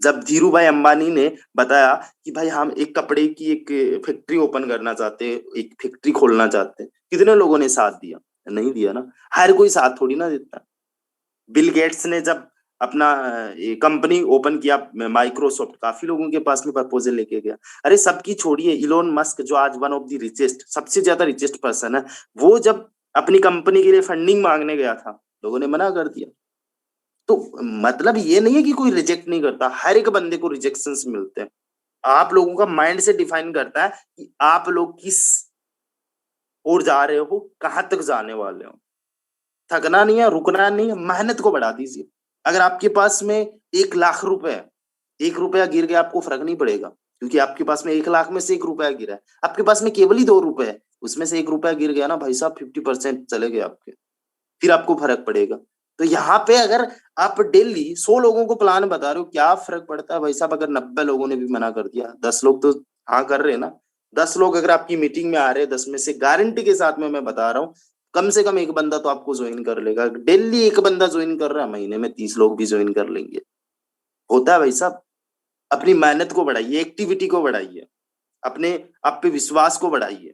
जब धीरू भाई अंबानी ने बताया कि भाई हम एक कपड़े की एक फैक्ट्री ओपन करना चाहते हैं, एक फैक्ट्री खोलना चाहते हैं, कितने लोगों ने साथ दिया? नहीं दिया ना, हर कोई साथ थोड़ी ना देता। बिल गेट्स ने जब अपना कंपनी ओपन किया माइक्रोसॉफ्ट, काफी लोगों के पास में प्रपोजल लेके गया। अरे सबकी छोड़िए, इलोन मस्क जो आज वन ऑफ द रिचेस्ट, सबसे ज्यादा रिचेस्ट पर्सन है, वो जब अपनी कंपनी के लिए फंडिंग मांगने गया था, लोगों ने मना कर दिया। तो मतलब ये नहीं है कि कोई रिजेक्ट नहीं करता, हर एक बंदे को रिजेक्शंस मिलते हैं। आप लोगों का माइंड से डिफाइन करता है कि आप लोग किस ओर जा रहे हो, कहां तक जाने वाले हो। थकना नहीं है, रुकना नहीं है, मेहनत को बढ़ा दीजिए। अगर आपके पास में 1 लाख रुपए है, 1 रुपया गिर गया आपको फर्क नहीं पड़ेगा, क्योंकि आपके पास में 1 लाख में से 1 रुपया गिरा है। आपके पास में केवल ही 2 रुपए है, उसमें से 1 रुपया गिर गया ना भाई साहब, 50% चले गए आपके, फिर आपको फर्क पड़ेगा। तो यहाँ पे अगर आप डेली 100 लोगों को प्लान बता रहे हो, क्या फर्क पड़ता है भाई साहब अगर 90 लोगों ने भी मना कर दिया? 10 लोग तो हाँ कर रहे हैं ना। 10 लोग अगर आपकी मीटिंग में आ रहे हैं, 10 में से गारंटी के साथ में मैं बता रहा हूँ, कम से कम 1 बंदा तो आपको ज्वाइन कर लेगा। डेली 1 बंदा ज्वाइन कर रहा है, महीने में 30 लोग भी ज्वाइन कर लेंगे। होता है भाई साहब। अपनी मेहनत को बढ़ाइए, एक्टिविटी को बढ़ाइए, अपने आप पे विश्वास को बढ़ाइए,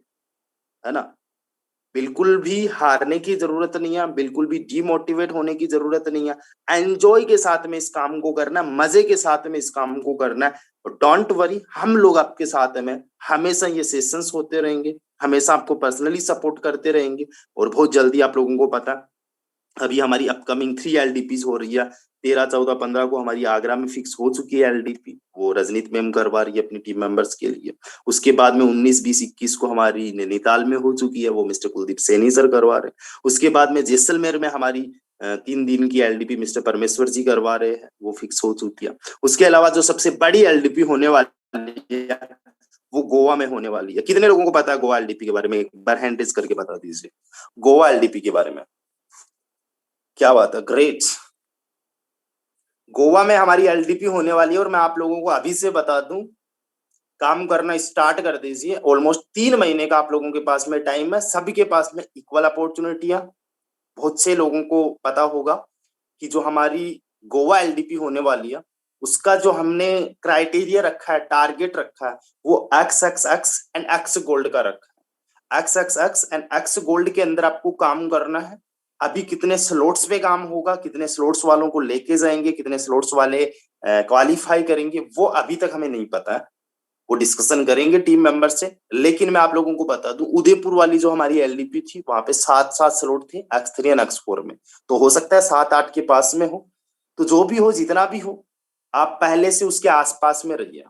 है ना। बिल्कुल भी हारने की जरूरत नहीं है, बिल्कुल भी डिमोटिवेट होने की जरूरत नहीं है। एंजॉय के साथ में इस काम को करना है, मजे के साथ में इस काम को करना है। डोंट वरी, हम लोग आपके साथ में हमेशा ये सेशंस होते रहेंगे, हमेशा आपको पर्सनली सपोर्ट करते रहेंगे। और बहुत जल्दी आप लोगों को पता, अभी हमारी अपकमिंग 3 एलडीपीज हो रही है। 13, 14, 15 को हमारी आगरा में फिक्स हो चुकी है एलडीपी, वो रजनीत मैम करवा रही है अपनी टीम मेंबर्स के लिए। उसके बाद में 19, 20, 21 को हमारी नैनीताल में हो चुकी है, वो मिस्टर कुलदीप सैनी सर करवा रहे हैं। उसके बाद में जैसलमेर में हमारी 3 दिन की एलडीपी मिस्टर परमेश्वर जी करवा रहे हैं, वो फिक्स हो चुकी है। उसके अलावा जो सबसे बड़ी एलडीपी होने वाली है वो गोवा में होने वाली है। कितने लोगों को पता है गोवा एलडीपी के बारे में? एक बार हैंड रेज करके बता दीजिए गोवा एलडीपी के बारे में। क्या बात है, ग्रेट। गोवा में हमारी एलडीपी होने वाली है और मैं आप लोगों को अभी से बता दूं, काम करना स्टार्ट कर दीजिए। ऑलमोस्ट 3 महीने का आप लोगों के पास में टाइम है, सभी के पास में इक्वल अपॉर्चुनिटियां। बहुत से लोगों को पता होगा कि जो हमारी गोवा एलडीपी होने वाली है उसका जो हमने क्राइटेरिया रखा है, टारगेट रखा है, वो XXX एंड X गोल्ड का रखा है। XXX एंड X गोल्ड के अंदर आपको काम करना है। अभी कितने स्लॉट्स पे काम होगा, कितने स्लॉट्स वालों को लेके जाएंगे, कितने स्लॉट्स वाले क्वालिफाई करेंगे, वो अभी तक हमें नहीं पता है, वो डिस्कशन करेंगे टीम मेंबर से। लेकिन मैं आप लोगों को बता दूं, उदयपुर वाली जो हमारी एलडीपी थी वहां पे 7 स्लॉट थे X3 और X4 में, तो हो सकता है 7-8 के पास में हो। तो जो भी हो, जितना भी हो, आप पहले से उसके आसपास में रहिए।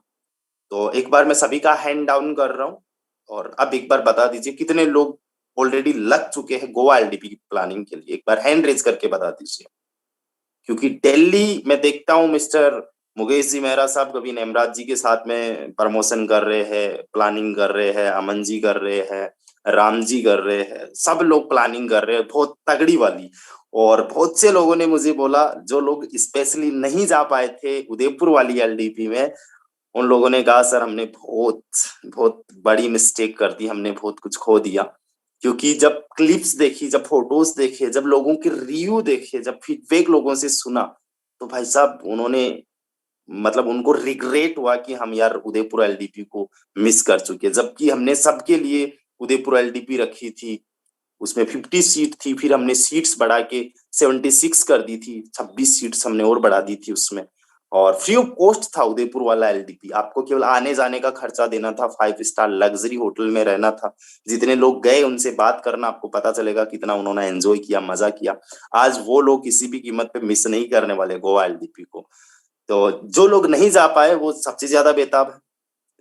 तो एक बार मैं सभी का हैंड डाउन कर रहा हूं, और अब एक बार बता दीजिए कितने लोग ऑलरेडी लग चुके हैं गोवा एलडीपी की प्लानिंग के लिए। एक बार हैंड रेज करके बता दीजिए, क्योंकि दिल्ली में देखता हूँ मिस्टर मुकेश जी मेहरा साहब कभी नेमराज जी के साथ में प्रमोशन कर रहे हैं, प्लानिंग कर रहे हैं, अमन जी कर रहे हैं, राम जी कर रहे हैं, सब लोग प्लानिंग कर रहे हैं बहुत तगड़ी वाली। और बहुत से लोगों ने मुझे बोला, जो लोग स्पेशली नहीं जा पाए थे उदयपुर वाली एलडीपी में, उन लोगों ने कहा सर हमने बहुत बहुत बड़ी मिस्टेक कर दी, हमने बहुत कुछ खो दिया। क्योंकि जब क्लिप्स देखी, जब फोटोज देखे, जब लोगों के रिव्यू देखे, जब फीडबैक लोगों से सुना, तो भाई साहब उन्होंने, मतलब उनको रिग्रेट हुआ कि हम यार उदयपुर एलडीपी को मिस कर चुके, जबकि हमने सबके लिए उदयपुर एलडीपी रखी थी। उसमें 50 सीट थी, फिर हमने सीट्स बढ़ा के 76 कर दी थी, 26 सीट्स हमने और बढ़ा दी थी उसमें। और फ्री ऑफ कॉस्ट था उदयपुर वाला एलडीपी, आपको केवल आने जाने का खर्चा देना था, 5 स्टार लग्जरी होटल में रहना था। जितने लोग गए उनसे बात करना, आपको पता चलेगा कितना उन्होंने एंजॉय किया, मजा किया। आज वो लोग किसी भी कीमत पे मिस नहीं करने वाले गोवा एलडीपी को। तो जो लोग नहीं जा पाए वो सबसे ज्यादा बेताब है,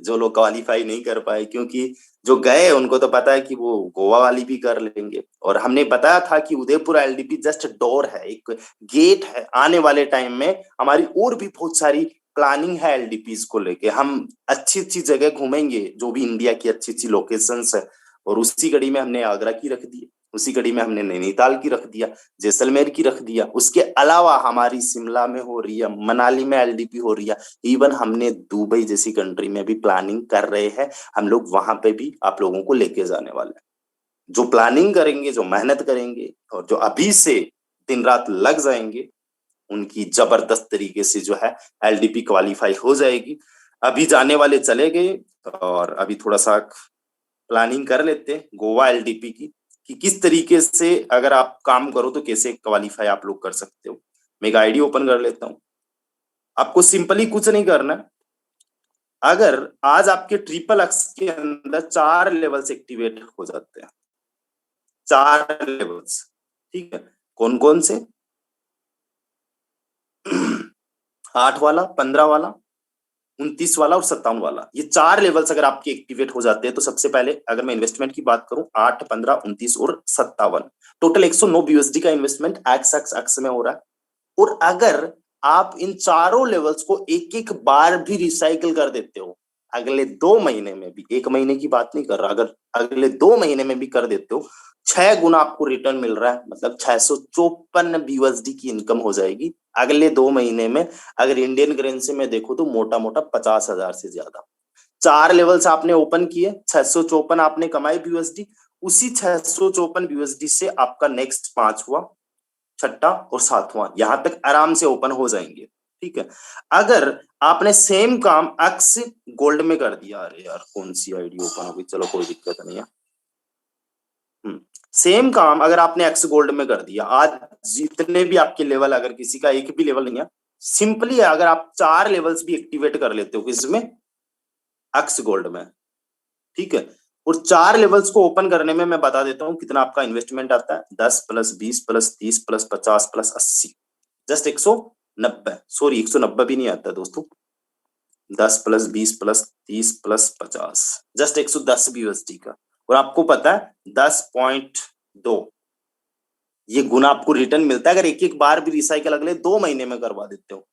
जो लोग क्वालिफाई नहीं कर पाए, क्योंकि जो गए उनको तो पता है कि वो गोवा वाली भी कर लेंगे। और हमने बताया था कि उदयपुर एलडीपी जस्ट डोर है, एक गेट है। आने वाले टाइम में हमारी और भी बहुत सारी प्लानिंग है एलडीपीज को लेके, हम अच्छी अच्छी जगह घूमेंगे, जो भी इंडिया की अच्छी अच्छी लोकेशंस है। और उसी कड़ी में हमने आगरा की रख दी, उसी कड़ी में हमने नैनीताल की रख दिया, जैसलमेर की रख दिया। उसके अलावा हमारी शिमला में हो रही है, मनाली में एलडीपी हो रही है, इवन हमने दुबई जैसी कंट्री में भी प्लानिंग कर रहे हैं। हम लोग वहां पे भी आप लोगों को लेके जाने वाले हैं। जो प्लानिंग करेंगे, जो मेहनत करेंगे, और जो अभी से दिन रात लग जाएंगे, उनकी जबरदस्त तरीके से जो है एलडीपी क्वालिफाई हो जाएगी। अभी जाने वाले चले गए, और अभी थोड़ा सा प्लानिंग कर लेते हैं गोवा एलडीपी की, कि किस तरीके से अगर आप काम करो तो कैसे क्वालिफाई आप लोग कर सकते हो। मैं एक आईडी ओपन कर लेता हूं। आपको सिंपली कुछ नहीं करना। अगर आज आपके XXX के अंदर 4 लेवल्स एक्टिवेट हो जाते हैं, 4 लेवल्स, ठीक है, कौन कौन से? 8 वाला, 15 वाला, 29 वाला और 57 वाला, ये 4 लेवल्स अगर आपके एक्टिवेट हो जाते हैं तो सबसे पहले अगर मैं इन्वेस्टमेंट की बात करूं, 8, 15, 29 और 57, टोटल 109 BUSD का इन्वेस्टमेंट XXX में हो रहा है। और अगर आप इन चारों लेवल्स को एक एक बार भी रिसाइकिल कर देते हो, अगले 2 महीने में भी, 1 महीने की बात नहीं कर रहा, अगर अगले 2 महीने में भी कर देते हो, 6 गुना आपको रिटर्न मिल रहा है, मतलब 654 BUSD की इनकम हो जाएगी अगले 2 महीने में। अगर इंडियन करेंसी में देखो तो मोटा मोटा 50,000 से ज्यादा। 4 लेवल्स आपने ओपन किए, 654 आपने कमाई BUSD, उसी 654 BUSD से आपका नेक्स्ट 5 हुआ, 6ठा और 7वां, यहां तक आराम से ओपन हो जाएंगे, ठीक है। अगर आपने सेम काम X गोल्ड में कर दिया, अरे यार कौन सी आईडी ओपन हो गई, चलो कोई दिक्कत नहीं है। सेम काम अगर आपने एक्स गोल्ड में कर दिया, आज जितने भी आपके लेवल, अगर किसी का एक भी लेवल नहीं है, सिंपली अगर आप 4 लेवल्स भी एक्टिवेट कर लेते हो किसमें, एक्स गोल्ड में, ठीक है, और 4 लेवल्स को ओपन करने में मैं बता देता हूं कितना आपका इन्वेस्टमेंट आता है, 10 plus 20 plus 30 plus 50 plus 80, just 190, sorry 190 भी नहीं आता दोस्तों, 10 plus 20 plus 30 plus 50, just 110 BUSD का, और आपको पता है 10.2 ये गुना आपको रिटर्न मिलता है अगर एक एक बार भी रिसाइकल अगले 2 महीने में करवा देते हो,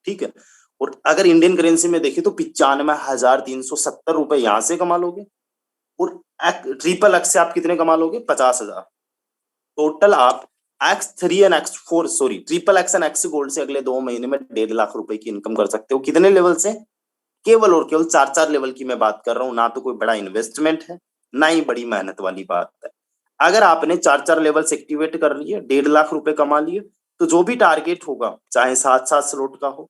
ठीक है। और अगर इंडियन करेंसी में देखें तो 95,370 रुपए यहां से कमा लोगे, और ट्रिपल एक्स से आप कितने कमा लोगे, 50,000। टोटल आप X3 and X4 sorry triple x and x gold से अगले 2 महीने में 1.5 लाख रुपए की इनकम कर सकते हो। कितने लेवल से, केवल और केवल 4 लेवल की मैं बात कर रहा हूं, ना तो कोई बड़ा इन्वेस्टमेंट है ना ही बड़ी मेहनत वाली बात है। अगर आपने 4 लेवल्स एक्टिवेट कर लिए, 1.5 लाख रुपए कमा लिए, तो जो भी टारगेट होगा चाहे 7 स्लॉट का हो,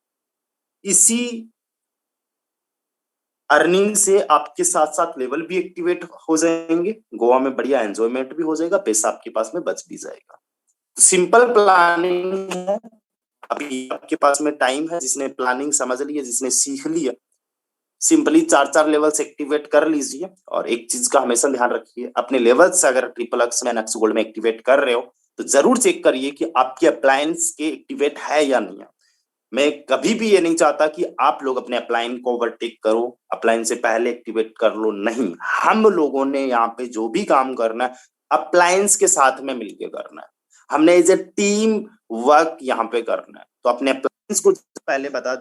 इसी अर्निंग से आपके साथ लेवल भी एक्टिवेट हो जाएंगे, गोवा में बढ़िया एंजॉयमेंट भी हो जाएगा, पैसा आपके पास में बच भी जाएगा। तो सिंपल प्लानिंग है, अभी आपके पास में टाइम है, जिसने प्लानिंग समझ ली है, जिसने सीख लिया, सिंपली 4 लेवल्स एक्टिवेट कर लीजिए। और एक चीज का हमेशा ध्यान रखिए, अपने लेवल्स अगर ट्रिपल एक्स में एक्स गोल्ड में एक्टिवेट कर रहे हो तो जरूर चेक करिए कि आपके अप्लायंस के एक्टिवेट है या नहीं है। मैं कभी भी ये नहीं चाहता कि आप लोग अपने अप्लायंस को ओवरटेक करो, अप्लायंस से पहले एक्टिवेट कर लो, नहीं। हम लोगों ने यहाँ पे जो भी काम करना है अप्लायंस के साथ में मिलकर करना है, हमने एज ए टीम वर्क यहाँ पे करना है। तो अपने अप्लायंस को पहले बता